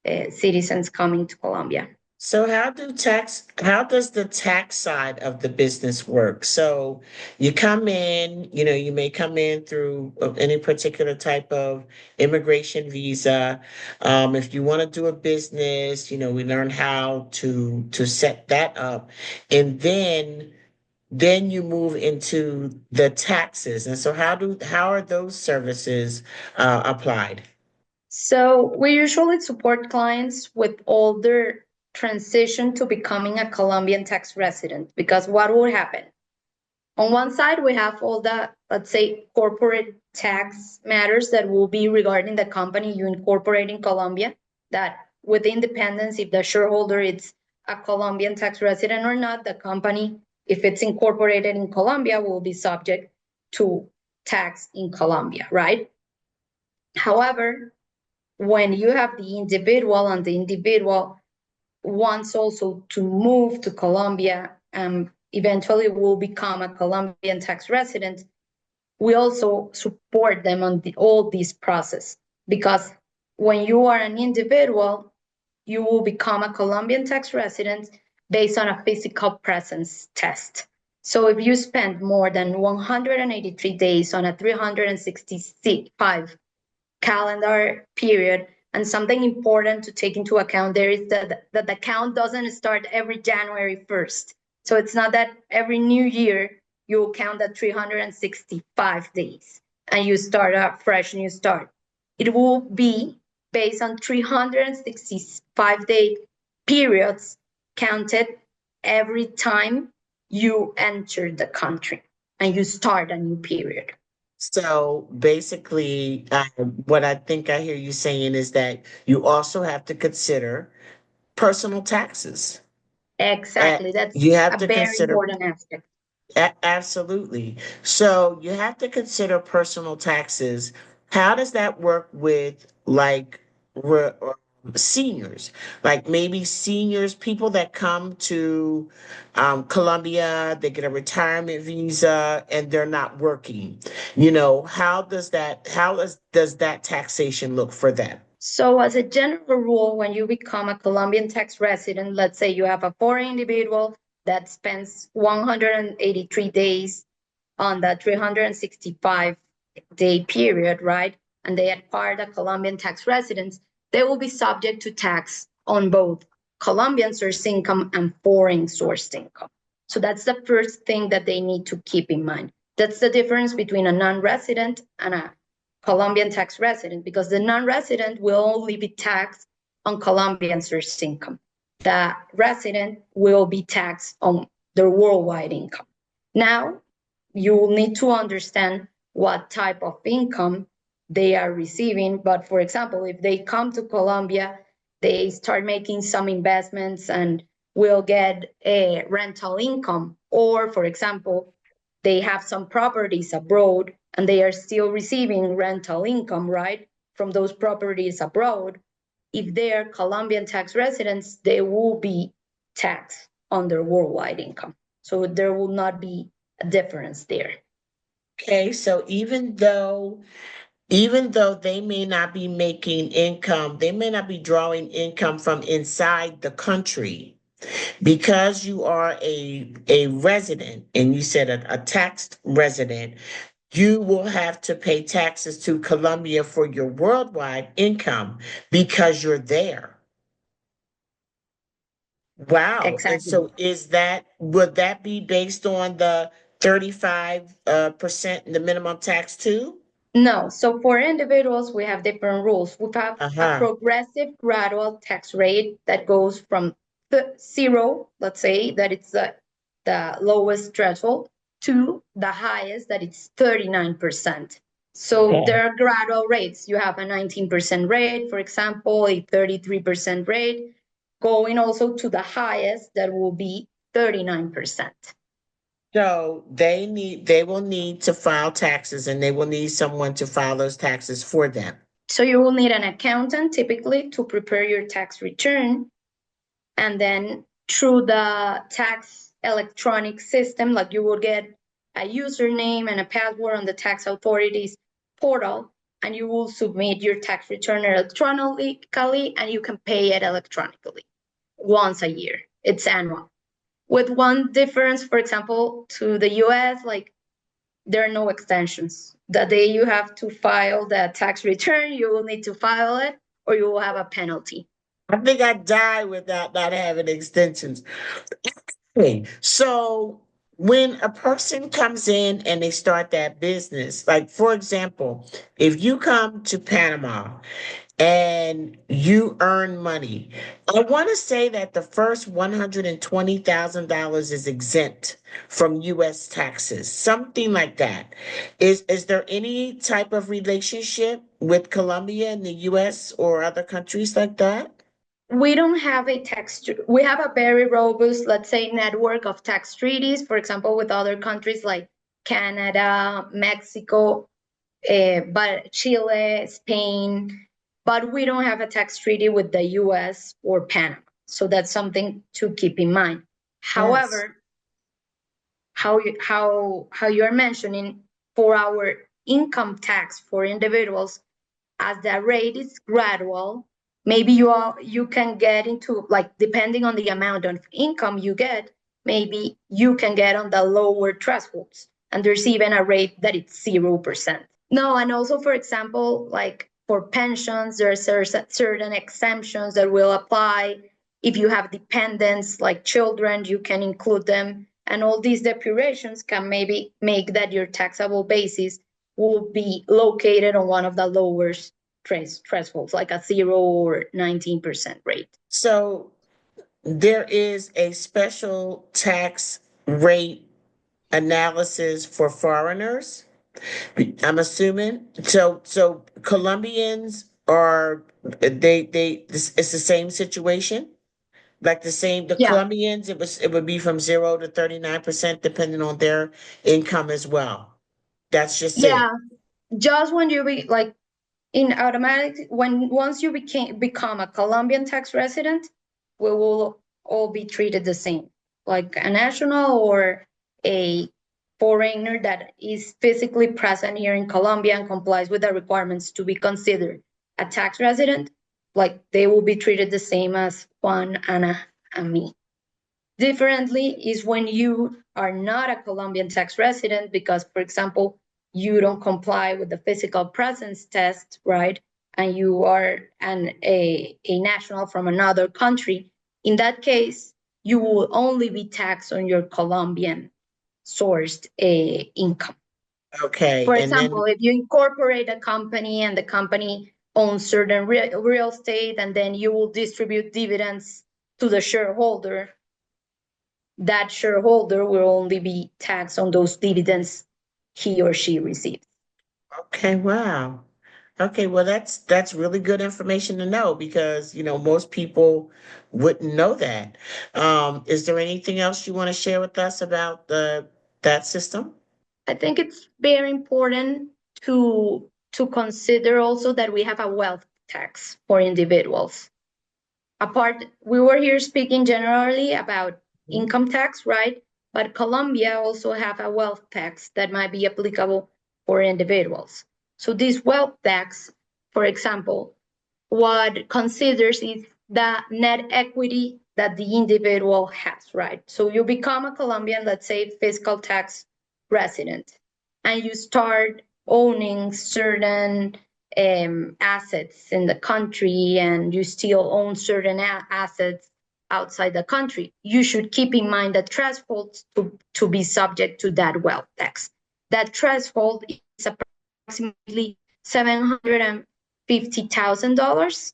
citizens coming to Colombia. So how does the tax side of the business work? So you come in, you may come in through any particular type of immigration visa. If you want to do a business, we learn how to set that up. And then you move into the taxes. And so how are those services applied? So we usually support clients with all their transition to becoming a Colombian tax resident, because what will happen? On one side, we have all the, let's say, corporate tax matters that will be regarding the company you incorporate in Colombia, that with independence, if the shareholder is a Colombian tax resident or not, the company, if it's incorporated in Colombia, will be subject to tax in Colombia, right? However, when you have the individual and the individual wants also to move to Colombia and eventually will become a Colombian tax resident, we also support them on all this process, because when you are an individual, you will become a Colombian tax resident based on a physical presence test. So if you spend more than 183 days on a 365 calendar period. And something important to take into account there is that the count doesn't start every January 1st. So it's not that every new year you'll count the 365 days and you start a fresh new start. It will be based on 365-day periods counted every time you enter the country and you start a new period. So basically, what I think I hear you saying is that you also have to consider personal taxes. Exactly. That's You have a to very consider important aspect. Absolutely. So you have to consider personal taxes. How does that work with like seniors? Like maybe seniors, people that come to Colombia, they get a retirement visa and they're not working. Does that taxation look for them? So, as a general rule, when you become a Colombian tax resident, let's say you have a foreign individual that spends 183 days on that 365-day period, right? And they acquire the Colombian tax residence, they will be subject to tax on both Colombian source income and foreign source income. So that's the first thing that they need to keep in mind. That's the difference between a non-resident and a Colombian tax resident, because the non-resident will only be taxed on Colombian source income. The resident will be taxed on their worldwide income. Now, you will need to understand what type of income they are receiving. But for example, if they come to Colombia, they start making some investments and will get a rental income. Or for example, they have some properties abroad and they are still receiving rental income, right, from those properties abroad. If they're Colombian tax residents, they will be taxed on their worldwide income. So there will not be a difference there. Okay, so even though they may not be making income, they may not be drawing income from inside the country, because you are a resident and you said a taxed resident, you will have to pay taxes to Colombia for your worldwide income because you're there. Wow. And Exactly. so would that be based on the 35% the minimum tax too? No, so for individuals, we have different rules. We have a Uh-huh. progressive gradual tax rate that goes from zero, let's say that it's the lowest threshold, to the highest, that it's 39%. So Okay. there are gradual rates. You have a 19% rate, for example, a 33% rate, going also to the highest, that will be 39%. So they will need to file taxes and they will need someone to file those taxes for them. So you will need an accountant typically to prepare your tax return. And then through the tax electronic system, like you will get a username and a password on the tax authorities portal, and you will submit your tax return electronically, and you can pay it electronically once a year. It's annual. With one difference, for example, to the US, like there are no extensions. The day you have to file the tax return, you will need to file it or you will have a penalty. I think I die without not having extensions. Okay, so when a person comes in and they start that business, like for example, if you come to Panama and you earn money, I want to say that the first $120,000 is exempt from US taxes, something like that. Is there any type of relationship with Colombia and the US or other countries like that? We don't have a we have a very robust, let's say, network of tax treaties, for example, with other countries like Canada, Mexico, but Chile, Spain, but we don't have a tax treaty with the US or Panama. So that's something to keep in mind. Yes. However, how you're mentioning, for our income tax for individuals, as the rate is gradual, maybe you can get into, like, depending on the amount of income you get, maybe you can get on the lower thresholds, and there's even a rate that it's 0%. No, and also, for example, like for pensions, there are certain exemptions that will apply. If you have dependents like children, you can include them. And all these depurations can maybe make that your taxable basis will be located on one of the lowest thresholds, like a 0 or 19% rate. So there is a special tax rate analysis for foreigners. I'm assuming. So Colombians are it's the same situation. Like the Yeah. Colombians, it would be from 0 to 39% depending on their income as well. That's just it. Yeah. Just when you be like in automatic, when once you become a Colombian tax resident, we will all be treated the same, like a national or a foreigner that is physically present here in Colombia and complies with the requirements to be considered a tax resident. Like they will be treated the same as Juan, Ana, and me. Differently is when you are not a Colombian tax resident because, for example, you don't comply with the physical presence test, right? And you are a national from another country. In that case, you will only be taxed on your Colombian sourced income. Okay. For And then example, if you incorporate a company and the company owns certain real estate, and then you will distribute dividends to the shareholder, that shareholder will only be taxed on those dividends he or she receives. okay, wow. Okay, well that's really good information to know because most people wouldn't know that. Is there anything else you want to share with us about the that system? I think it's very important to consider also that we have a wealth tax for individuals. Apart, we were here speaking generally about income tax, right? But Colombia also have a wealth tax that might be applicable for individuals. So this wealth tax, for example, what considers is the net equity that the individual has, right? So you become a Colombian, let's say, fiscal tax resident, and you start owning certain assets in the country, and you still own certain assets outside the country. You should keep in mind the threshold to be subject to that wealth tax. That threshold is approximately $750,000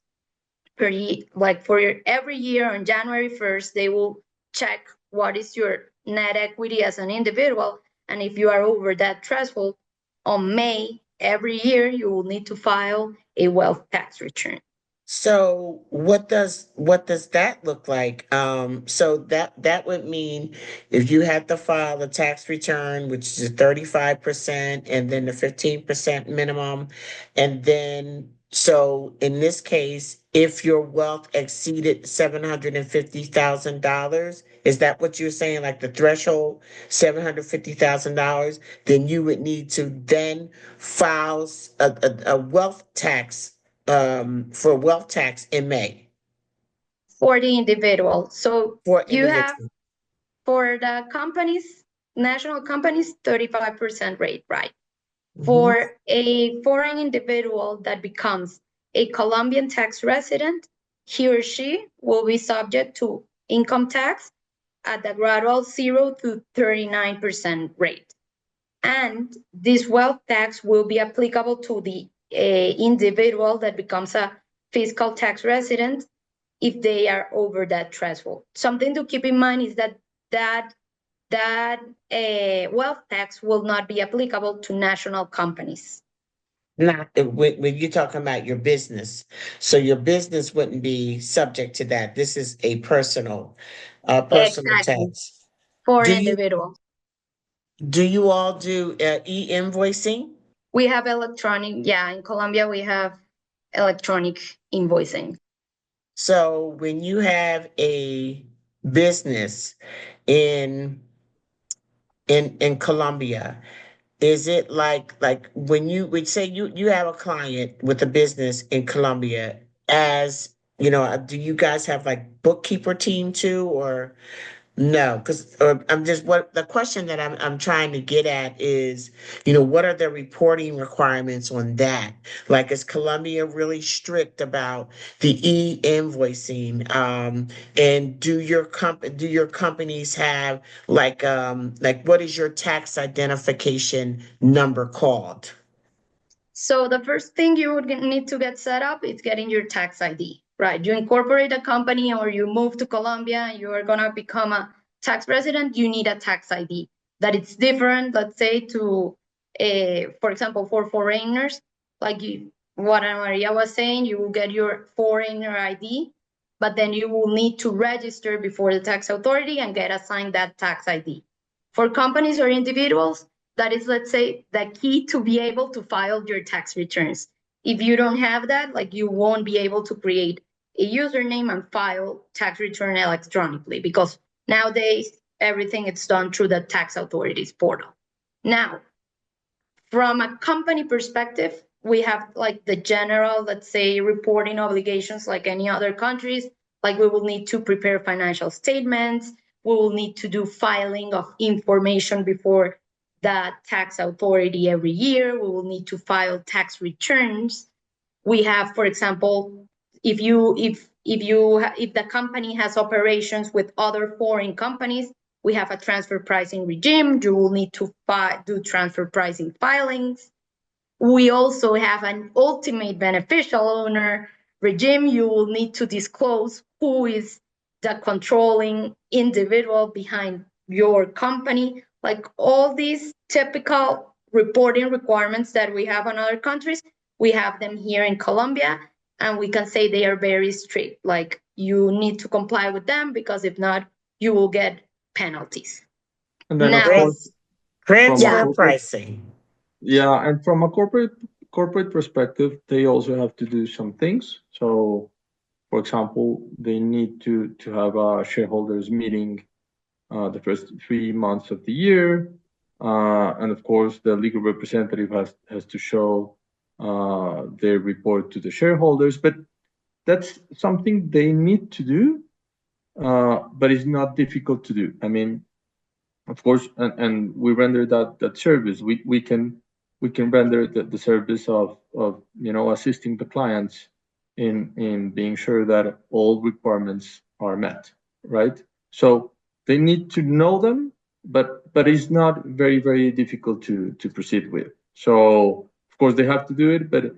per year. Like for every year on January 1st, they will check what is your net equity as an individual. And if you are over that threshold, on May every year, you will need to file a wealth tax return. So what does that look like? So that would mean if you had to file a tax return, which is 35% and then the 15% minimum, and then So in this case, if your wealth exceeded $750,000, is that what you're saying? Like the threshold, $750,000, then you would need to then file a wealth tax for wealth tax in May for the individual. So for you have individual. for the companies, national companies, 35% rate, right? Mhm. For a foreign individual that becomes a Colombian tax resident, he or she will be subject to income tax at the gradual 0 to 39% rate. And this wealth tax will be applicable to the individual that becomes a fiscal tax resident if they are over that threshold. Something to keep in mind is that that wealth tax will not be applicable to national companies. Not when you're talking about your business. So your business wouldn't be subject to that. This is a personal Exactly. tax. For Do you individuals. do you all do e-invoicing? We have electronic, yeah, in Colombia we have electronic invoicing. So when you have a business in in Colombia, is it like when you would say you have a client with a business in Colombia, as you know, do you guys have like bookkeeper team too, or no? Because I'm just what the question that I'm trying to get at is, you know, what are the reporting requirements on that? Like, is Colombia really strict about the e-invoicing? And do your companies have like what is your tax identification number called? So the first thing you would need to get set up is getting your tax ID, right? You incorporate a company or you move to Colombia, you are gonna become a tax resident, you need a tax ID that it's different, let's say, to, for example, for foreigners, like what Maria was saying, you will get your foreigner ID, but then you will need to register before the tax authority and get assigned that tax ID. For companies or individuals, that is, let's say, the key to be able to file your tax returns. If you don't have that, like you won't be able to create a username and file tax return electronically because nowadays everything is done through the tax authorities portal. Now, from a company perspective, we have like the general, let's say, reporting obligations like any other countries. Like we will need to prepare financial statements. We will need to do filing of information before the tax authority every year. We will need to file tax returns. We have, for example, if the company has operations with other foreign companies, we have a transfer pricing regime. You will need to do transfer pricing filings. We also have an ultimate beneficial owner regime. You will need to disclose who is the controlling individual behind your company. Like all these typical reporting requirements that we have in other countries, we have them here in Colombia, and we can say they are very strict. Like you need to comply with them because if not, you will get penalties. And then, of Now, course, Trans- from a yeah, Transfer corporate, pricing. yeah, and from a corporate perspective, they also have to do some things. So, for example, they need to have a shareholders meeting the first 3 months of the year, and of course, the legal representative has to show their report to the shareholders. But that's something they need to do, but it's not difficult to do. I mean, of course, and we render that service. We can render the service of assisting the clients in being sure that all requirements are met, right? So they need to know them, but it's not very difficult to proceed with. So of course they have to do it, but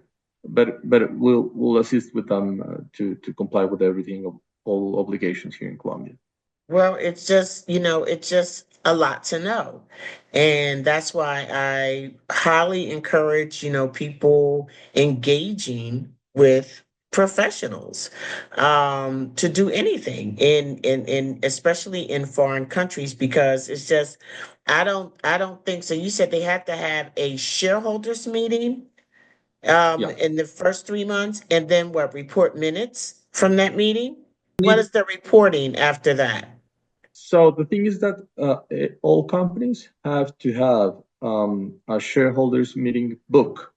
we'll assist with them to comply with everything, all obligations here in Colombia. Well, it's just, you know, it's just a lot to know. And that's why I highly encourage, you know, people engaging with professionals to do anything in especially in foreign countries because it's just I don't think so. You said they have to have a shareholders meeting Yeah. in the first 3 months, and then what, report minutes from that meeting? What Need- is the reporting after that? So the thing is that all companies have to have a shareholders meeting book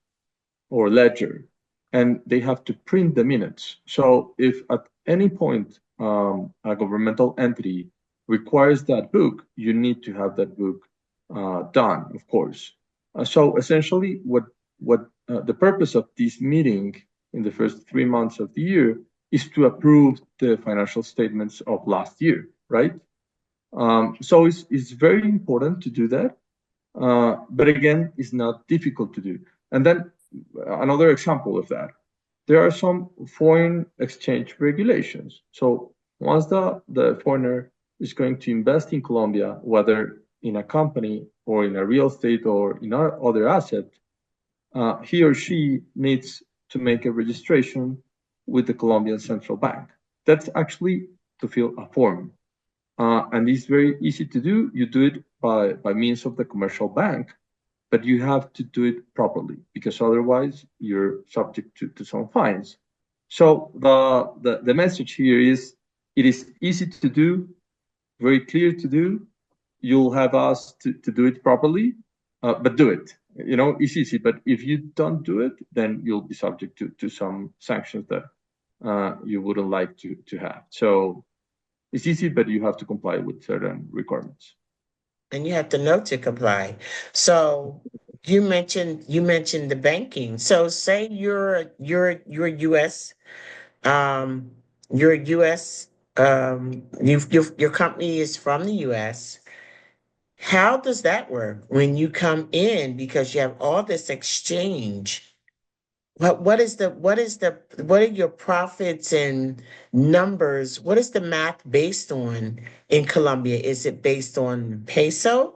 or ledger, and they have to print the minutes. So if at any point a governmental entity requires that book, you need to have that book done, of course. So essentially, what the purpose of this meeting in the first 3 months of the year is to approve the financial statements of last year, right? So it's very important to do that. But again, it's not difficult to do. And then another example of that, there are some foreign exchange regulations. So once the foreigner is going to invest in Colombia, whether in a company or in a real estate or in other asset, he or she needs to make a registration with the Colombian Central Bank. That's actually to fill a form. And it's very easy to do. You do it by means of the commercial bank, but you have to do it properly because otherwise you're subject to some fines. So the message here is it is easy to do, very clear to do. You'll have us to do it properly, but do it. You know, it's easy, but if you don't do it, then you'll be subject to some sanctions that you wouldn't like to have. So it's easy, but you have to comply with certain requirements. And you have to know to comply. So you mentioned the banking. So say you're US, um, you're US, your company is from the US. How does that work when you come in because you have all this exchange? What are your profits and numbers? What is the math based on in Colombia? Is it based on peso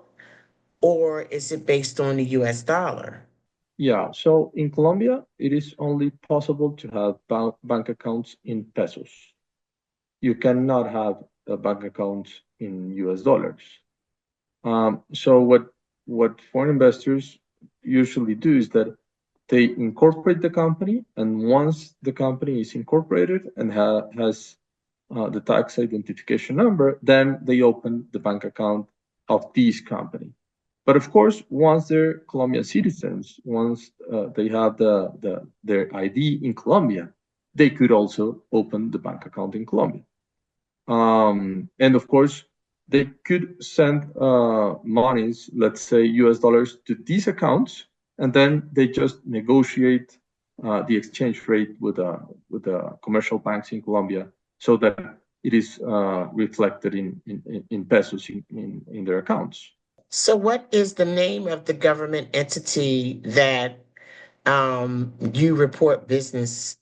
or is it based on the US dollar? Yeah, so in Colombia, it is only possible to have bank accounts in pesos. You cannot have a bank account in US dollars. So what foreign investors usually do is that they incorporate the company, and once the company is incorporated and has the tax identification number, then they open the bank account of this company. But of course, once they're Colombian citizens, once they have their ID in Colombia, they could also open the bank account in Colombia. And of course, they could send monies, let's say US dollars, to these accounts, and then they just negotiate the exchange rate with the commercial banks in Colombia so that it is reflected in pesos in their accounts. So what is the name of the government entity that you report business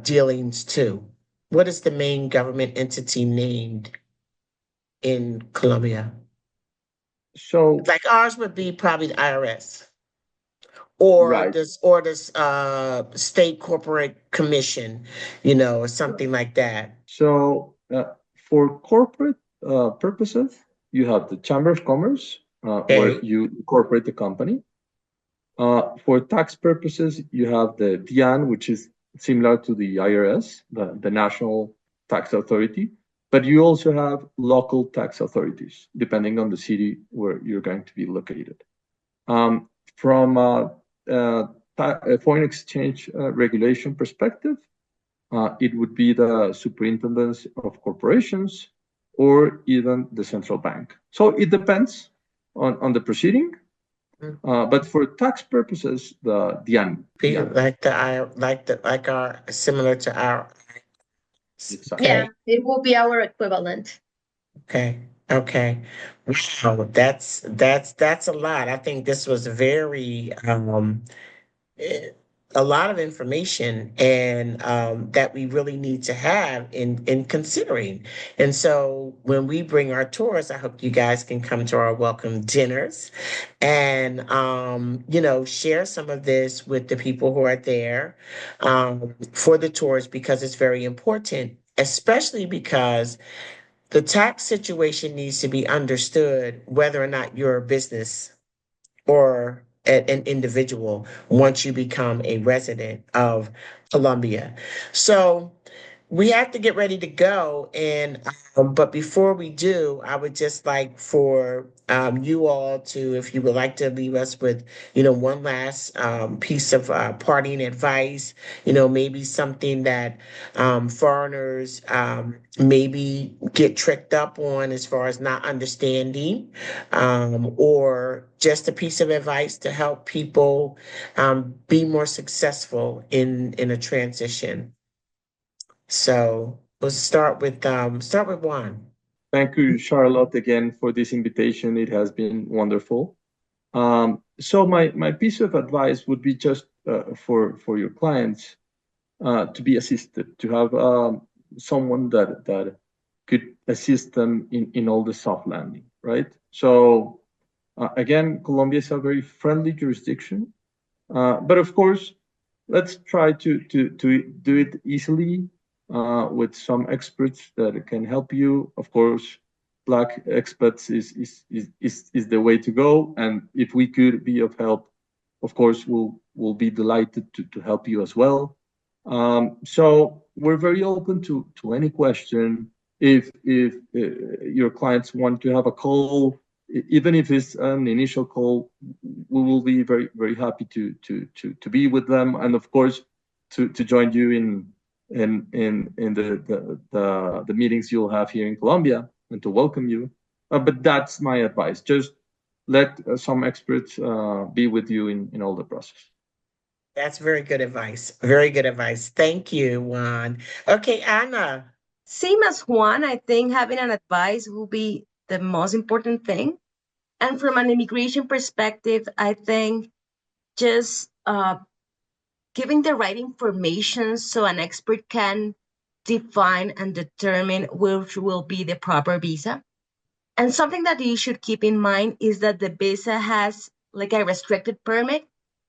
dealings to? What is the main government entity named in Colombia? So, Like ours would be probably the IRS or right. this state corporate commission, or something like that. So, for corporate purposes, you have the Chamber of Commerce, where Okay. you incorporate the company. For tax purposes, you have the DIAN, which is similar to the IRS, the National Tax Authority, but you also have local tax authorities, depending on the city where you're going to be located. From a foreign exchange regulation perspective, it would be the superintendence of corporations or even the central bank. So it depends on the proceeding. But for tax purposes, the DIAN. Be like our similar to our. Exactly. Yeah, Okay. it will be our equivalent. Okay. Okay. Wow. That's a lot. I think this was very eh, a lot of information and that we really need to have in considering. And so when we bring our tours, I hope you guys can come to our welcome dinners and share some of this with the people who are there for the tours because it's very important, especially because the tax situation needs to be understood whether or not you're a business or an individual once you become a resident of Colombia. So we have to get ready to go, and but before we do, I would just like for you all to, if you would like to leave us with, one last piece of parting advice, maybe something that foreigners maybe get tricked up on as far as not understanding, or just a piece of advice to help people be more successful in a transition. So we'll start with Juan. Thank you, Charlotte, again for this invitation. It has been wonderful. So my piece of advice would be just for your clients to be assisted, to have someone that could assist them in all the soft landing, right? So again, Colombia is a very friendly jurisdiction, but of course, let's try to do it easily with some experts that can help you. Of course, Black experts is the way to go, and if we could be of help, of course, we'll be delighted to help you as well. So we're very open to any question. If your clients want to have a call, even if it's an initial call, we will be very happy to be with them, and of course to join you in the meetings you'll have here in Colombia, and to welcome you. But that's my advice. Just let some experts be with you in all the process. That's very good advice. Very good advice. Thank you, Juan. Okay, Anna. Same as Juan, I think having an advice will be the most important thing. And from an immigration perspective, I think just giving the right information so an expert can define and determine which will be the proper visa. And something that you should keep in mind is that the visa has like a restricted permit.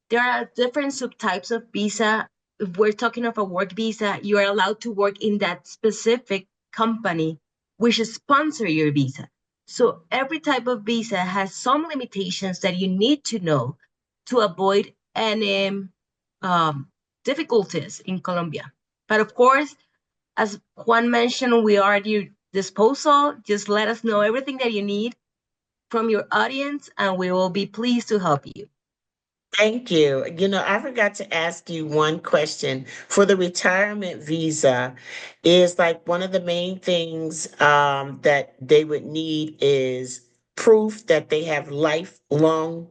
There are different subtypes of visa. If we're talking of a work visa, you are allowed to work in that specific company which sponsor your visa. So every type of visa has some limitations that you need to know to avoid any difficulties in Colombia. But of course, as Juan mentioned, we are at your disposal. Just let us know everything that you need from your audience, and we will be pleased to help you. Thank you. I forgot to ask you one question. For the retirement visa, is like one of the main things that they would need is proof that they have lifelong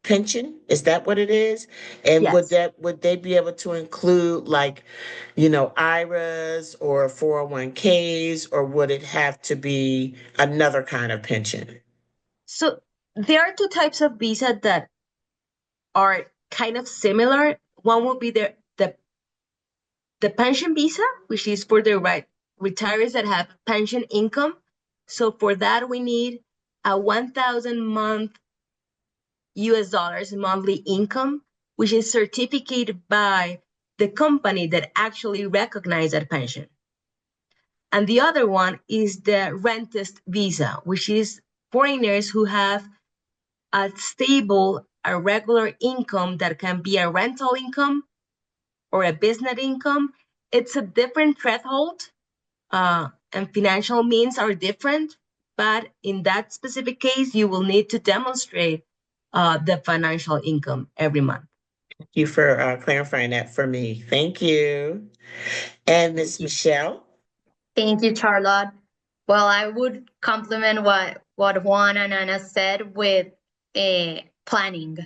pension. Is that what it is? And Yes. would they be able to include like, IRAs or 401ks, or would it have to be another kind of pension? So there are two types of visa that are kind of similar. One will be the pension visa, which is for the retirees that have pension income. So for that, we need a 1,000 month US dollars monthly income, which is certificated by the company that actually recognizes that pension. And the other one is the rentist visa, which is foreigners who have a stable, a regular income that can be a rental income or a business income. It's a different threshold, and financial means are different. But in that specific case, you will need to demonstrate the financial income every month. Thank you for clarifying that for me. Thank you. And Thank Miss you. Michelle? Thank you, Charlotte. Well, I would complement what Juan and Anna said with planning.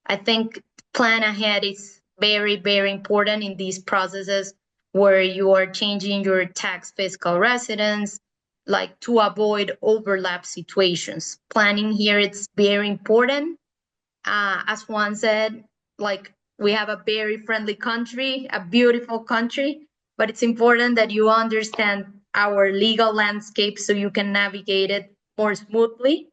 I think plan ahead is very, very important in these processes where you are changing your tax fiscal residence, like to avoid overlap situations. Planning here it's very important. As Juan said, like we have a very friendly country, a beautiful country, but it's important that you understand our legal landscape so you can navigate it more smoothly,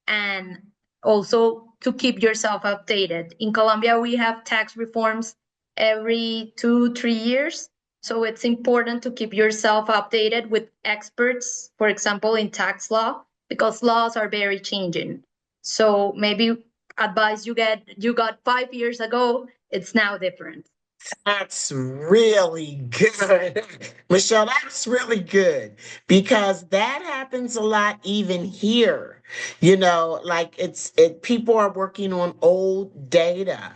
and also to keep yourself updated. In Colombia, we have tax reforms every 2, 3 years. So it's important to keep yourself updated with experts, for example, in tax law, because laws are very changing. So maybe advice you got 5 years ago, it's now different. That's really good. Michelle, that's really good because that happens a lot even here. Like people are working on old data,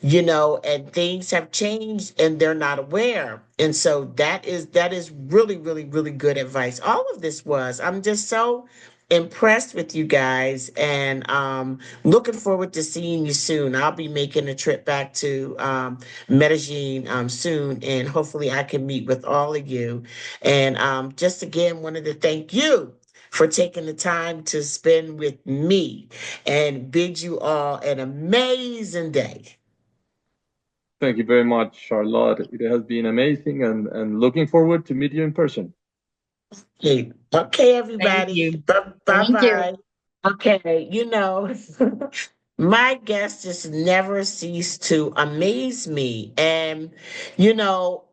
and things have changed and they're not aware. And so that is really, really, really good advice. All of this was. I'm just so impressed with you guys and looking forward to seeing you soon. I'll be making a trip back to Medellin soon, and hopefully I can meet with all of you. And just again, wanted to thank you for taking the time to spend with me and bid you all an amazing day. Thank you very much, Charlotte. It has been amazing and looking forward to meet you in person. Okay, Thank everybody. you. Bye Thank you. bye. Okay, my guests just never cease to amaze me. And, you know,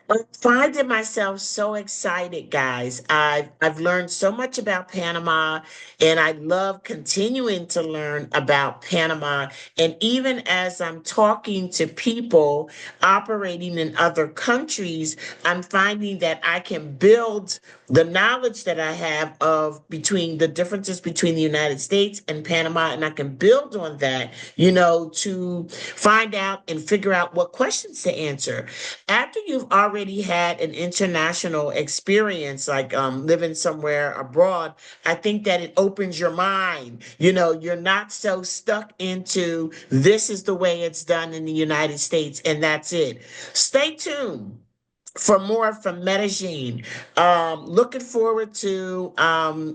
I'm finding myself so excited, guys. I've learned so much about Panama, and I love continuing to learn about Panama. And even as I'm talking to people operating in other countries, I'm finding that I can build the knowledge that I have of between the differences between the United States and Panama, and I can build on that, to find out and figure out what questions to answer. After you've already had an international experience, like living somewhere abroad, I think that it opens your mind. You're not so stuck into this is the way it's done in the United States, and that's it. Stay tuned for more from Medellin. Looking forward to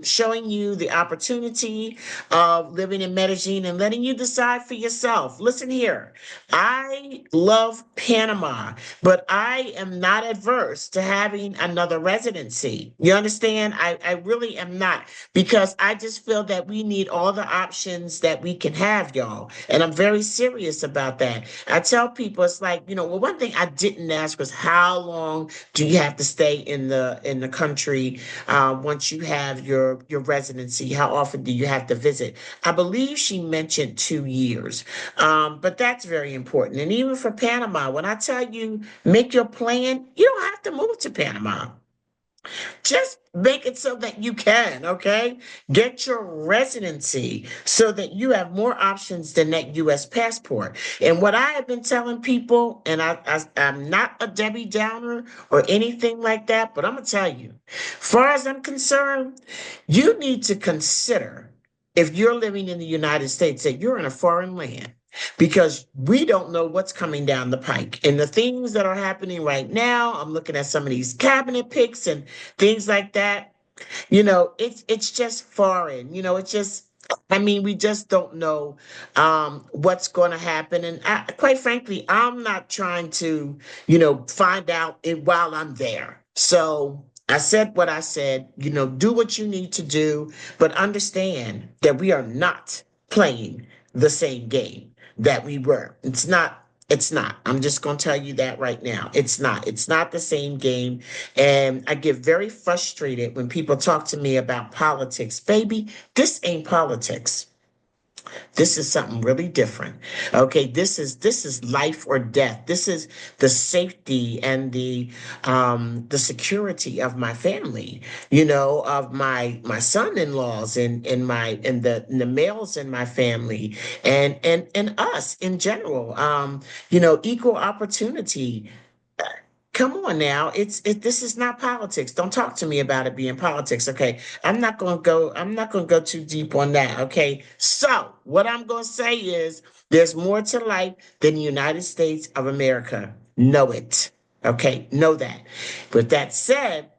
showing you the opportunity of living in Medellin and letting you decide for yourself. Listen here, I love Panama, but I am not adverse to having another residency. You understand? I really am not because I just feel that we need all the options that we can have, y'all. And I'm very serious about that. I tell people it's like, well, one thing I didn't ask was how long do you have to stay in the country once you have your residency? How often do you have to visit? I believe she mentioned 2 years, but that's very important. And even for Panama, when I tell you make your plan, you don't have to move to Panama. Just make it so that you can, okay? Get your residency so that you have more options than that US passport. And what I have been telling people, and I'm not a Debbie Downer or anything like that, but I'm going to tell you, far as I'm concerned, you need to consider if you're living in the United States that you're in a foreign land because we don't know what's coming down the pike. And the things that are happening right now, I'm looking at some of these cabinet picks and things like that. It's just foreign. It's just I mean, we just don't know what's going to happen. And quite frankly, I'm not trying to, find out it while I'm there. So I said what I said, do what you need to do, but understand that we are not playing the same game that we were. It's not. I'm just going to tell you that right now. It's not. It's not the same game. And I get very frustrated when people talk to me about politics. Baby, this ain't politics. This is something really different. Okay, this is life or death. This is the safety and the security of my family, of my son-in-laws and the males in my family and us in general. Equal opportunity. Come on now. This is not politics. Don't talk to me about it being politics. Okay. I'm not gonna go too deep on that. Okay. So what I'm gonna say is there's more to life than the United States of America. Know it. Okay. Know that. With that said,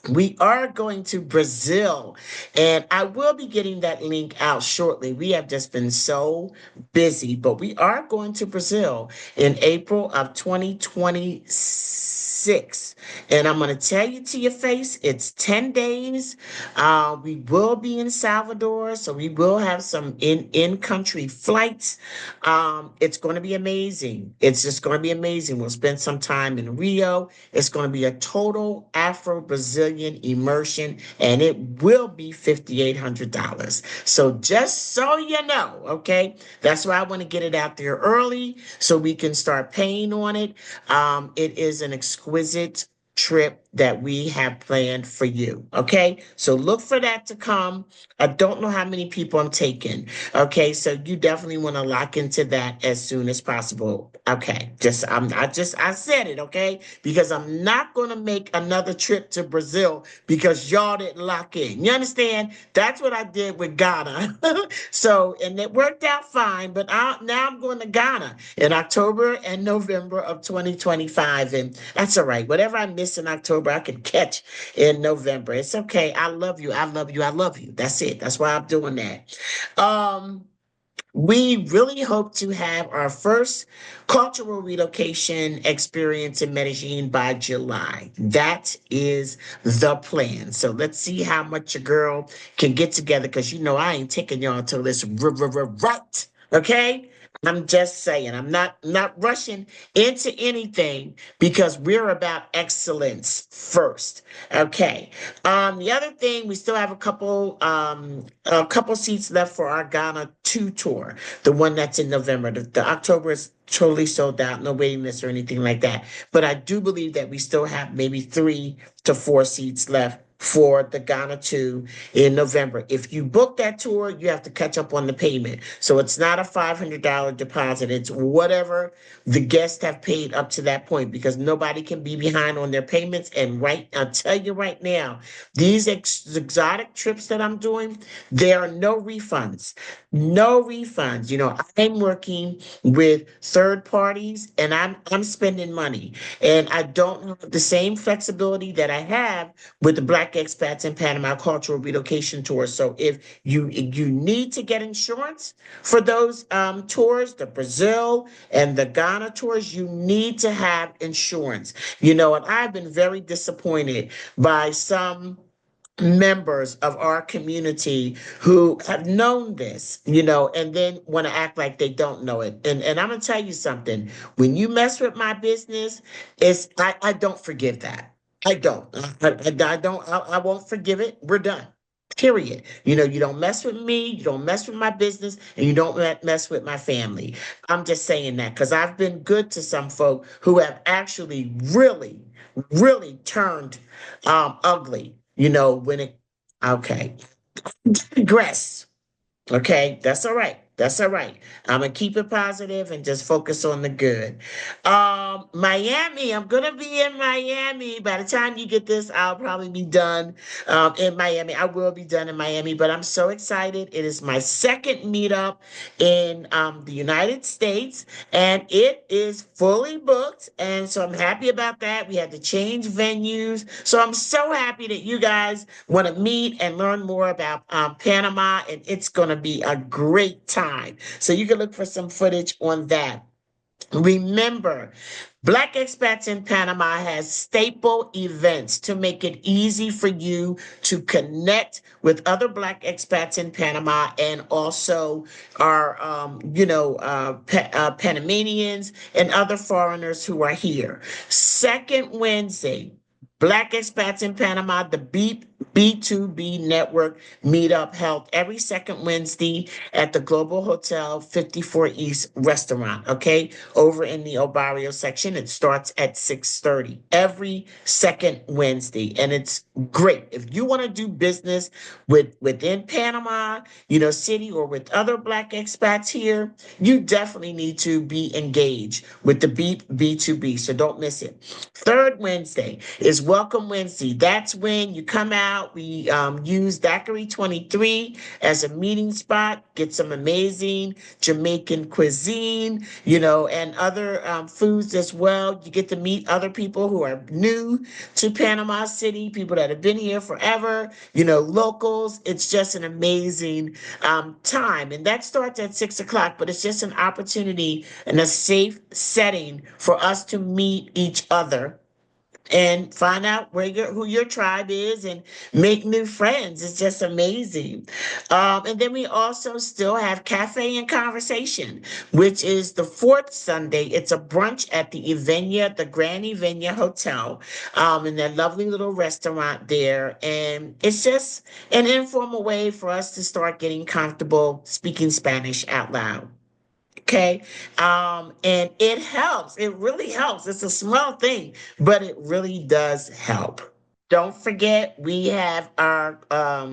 we are going to Brazil, and I will be getting that link out shortly. We have just been so busy, but we are going to Brazil in April of 2026. 6th. And I'm going to tell you to your face, it's 10 days. We will be in Salvador, so we will have some in-country flights. It's going to be amazing. It's just going to be amazing. We'll spend some time in Rio. It's going to be a total Afro-Brazilian immersion, and it will be $5,800. So just so you know, okay, that's why I want to get it out there early so we can start paying on it. It is an exquisite trip that we have planned for you. Okay. So look for that to come. I don't know how many people I'm taking. Okay. So you definitely want to lock into that as soon as possible. Okay. I said it. Okay. Because I'm not going to make another trip to Brazil because y'all didn't lock in. You understand? That's what I did with Ghana. So, and it worked out fine, but now I'm going to Ghana in October and November of 2025. And that's all right. Whatever I miss in October, I can catch in November. It's okay. I love you. I love you. I love you. That's it. That's why I'm doing that. Um, we really hope to have our first cultural relocation experience in Medellin by July. That is the plan. So let's see how much your girl can get together because you know I ain't taking y'all until it's right. Okay? I'm just saying, I'm not rushing into anything because we're about excellence first. Okay. The other thing, we still have a couple seats left for our Ghana 2 tour, the one that's in November. The October is totally sold out, no waiting list or anything like that. But I do believe that we still have maybe 3 to 4 seats left for the Ghana 2 in November. If you book that tour, you have to catch up on the payment. So it's not a $500 deposit. It's whatever the guests have paid up to that point because nobody can be behind on their payments. And I'll tell you right now, these exotic trips that I'm doing, there are no refunds. No refunds. You know, I'm working with third parties and I'm spending money. And I don't have the same flexibility that I have with the Black Expats in Panama Cultural Relocation Tour. So if you need to get insurance for those tours, the Brazil and the Ghana tours, you need to have insurance. You know, and I've been very disappointed by some members of our community who have known this, you know, and then want to act like they don't know it. And I'm gonna tell you something. When you mess with my business, I don't forgive that. I don't. I don't. I won't forgive it. We're done. Period. You know, you don't mess with me, you don't mess with my business, and you don't mess with my family. I'm just saying that because I've been good to some folk who have actually really turned ugly, you know, when it, okay, digress. Okay, that's all right. That's all right. I'm gonna keep it positive and just focus on the good. Miami, I'm gonna be in Miami. By the time you get this, I'll probably be done in Miami. I will be done in Miami, but I'm so excited. It is my second meetup in the United States, and it is fully booked. And so I'm happy about that. We had to change venues. So I'm so happy that you guys want to meet and learn more about Panama, and it's going to be a great time. So you can look for some footage on that. Remember, Black Expats in Panama has staple events to make it easy for you to connect with other Black expats in Panama and also our, Panamanians and other foreigners who are here. Second Wednesday, Black Expats in Panama, the BEIP B2B Network meetup held every second Wednesday at the Global Hotel 54 East restaurant, okay, over in the Obarrio section. It starts at 6:30 every second Wednesday, and it's great. If you want to do business within Panama, you know, city or with other Black expats here, you definitely need to be engaged with the BEIP B2B, so don't miss it. Third Wednesday is Welcome Wednesday. That's when you come out. We use Daiquiri 23 as a meeting spot, get some amazing Jamaican cuisine, you know, and other foods as well. You get to meet other people who are new to Panama City, people that have been here forever, you know, locals. It's just an amazing time. And that starts at 6 o'clock, but it's just an opportunity and a safe setting for us to meet each other and find out who your tribe is and make new friends. It's just amazing. And then we also still have Cafe and Conversation, which is the fourth Sunday. It's a brunch at the Ivenia, the Grand Ivenia Hotel, in that lovely little restaurant there. And it's just an informal way for us to start getting comfortable speaking Spanish out loud. Okay. And it helps. It really helps. It's a small thing, but it really does help. Don't forget, we have our our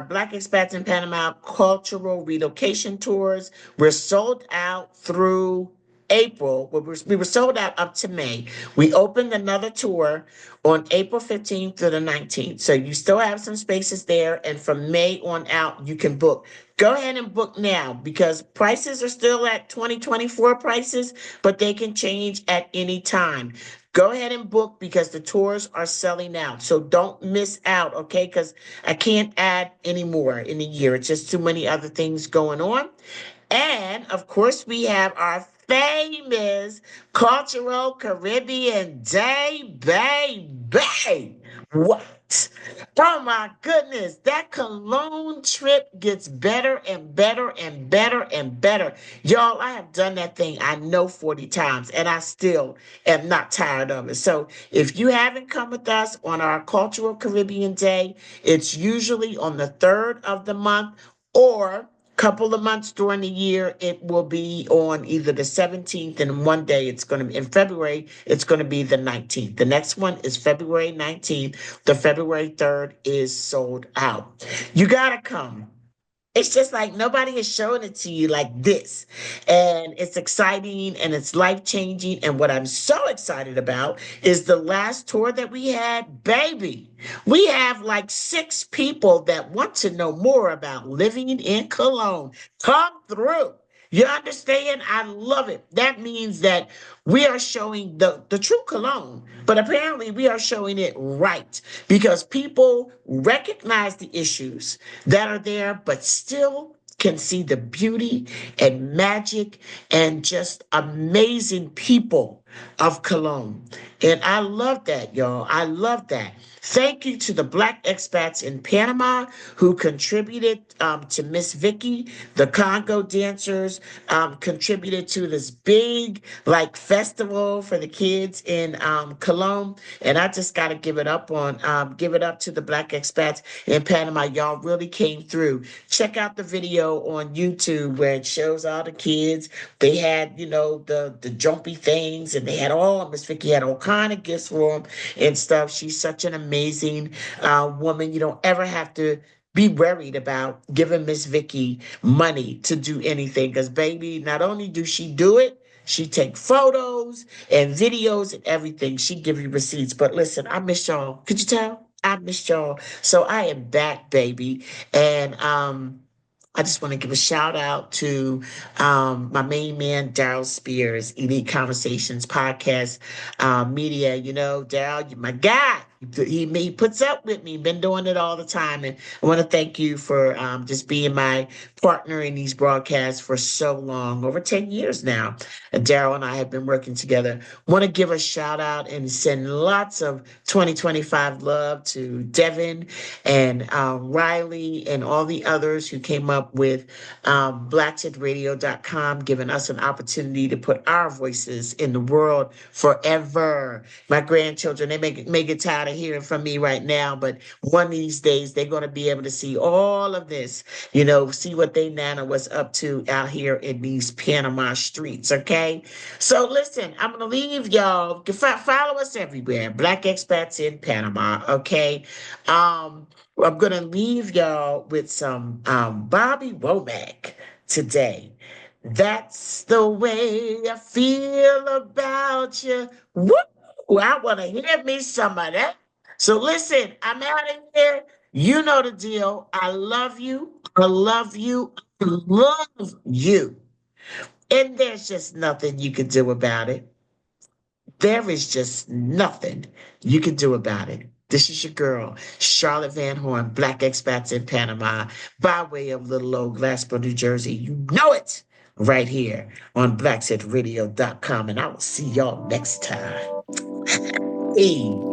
Black Expats in Panama cultural relocation tours. We're sold out through April. We were sold out up to May. We opened another tour on April 15th through the 19th. So you still have some spaces there. And from May on out, you can book. Go ahead and book now because prices are still at 2024 prices, but they can change at any time. Go ahead and book because the tours are selling out. So don't miss out, okay? Because I can't add any more in a year. It's just too many other things going on. And of course, we have our famous Cultural Caribbean Day, baby. What? Oh my goodness, that Cologne trip gets better and better and better and better. Y'all, I have done that thing, I know 40 times, and I still am not tired of it. So if you haven't come with us on our Cultural Caribbean Day, it's usually on the 3rd of the month or couple of months during the year, it will be on either the 17th and one day it's going to be in February, it's going to be the 19th. The next one is February 19th. The February 3rd is sold out. You got to come. It's just like nobody is showing it to you like this. And it's exciting and it's life changing. And what I'm so excited about is the last tour that we had, baby. We have like 6 people that want to know more about living in Cologne. Come through. You understand? I love it. That means that we are showing the true Cologne, but apparently we are showing it right because people recognize the issues that are there, but still can see the beauty and magic and just amazing people of Cologne. And I love that, y'all. I love that. Thank you to the Black expats in Panama who contributed to Miss Vicky. The Congo dancers contributed to this big like festival for the kids in Cologne. And I just got to give it up to the Black expats in Panama. Y'all really came through. Check out the video on YouTube where it shows all the kids. They had, the jumpy things, and they had Miss Vicky had all kind of gifts for them and stuff. She's such an amazing woman. You don't ever have to be worried about giving Miss Vicky money to do anything because, baby, not only do she do it, she take photos and videos and everything. She give you receipts. But listen, I miss y'all. Could you tell? I missed y'all. So I am back, baby. And I just want to give a shout out to my main man, Daryl Spears, Elite Conversations Podcast Media. Daryl, you're my guy. He puts up with me, been doing it all the time. And I want to thank you for just being my partner in these broadcasts for so long, over 10 years now. And Daryl and I have been working together. Want to give a shout out and send lots of 2025 love to Devin and Riley and all the others who came up with blacksitradio.com, giving us an opportunity to put our voices in the world forever. My grandchildren, they may get tired of hearing from me right now, but one of these days they're going to be able to see all of this, see what they Nana was up to out here in these Panama streets, okay? So listen, I'm going to leave y'all. Follow us everywhere, Black Expats in Panama, okay? I'm going to leave y'all with some Bobby Womack today. That's the way I feel about you. Woo! I want to hear me some of that. So listen, I'm out of here. You know the deal. I love you. I love you. I love you. And there's just nothing you can do about it. There is just nothing you can do about it. This is your girl, Charlotte Van Horn, Black Expats in Panama, by way of little old Glassboro, New Jersey. You know it right here on BlackSetRadio.com. And I will see y'all next time. E.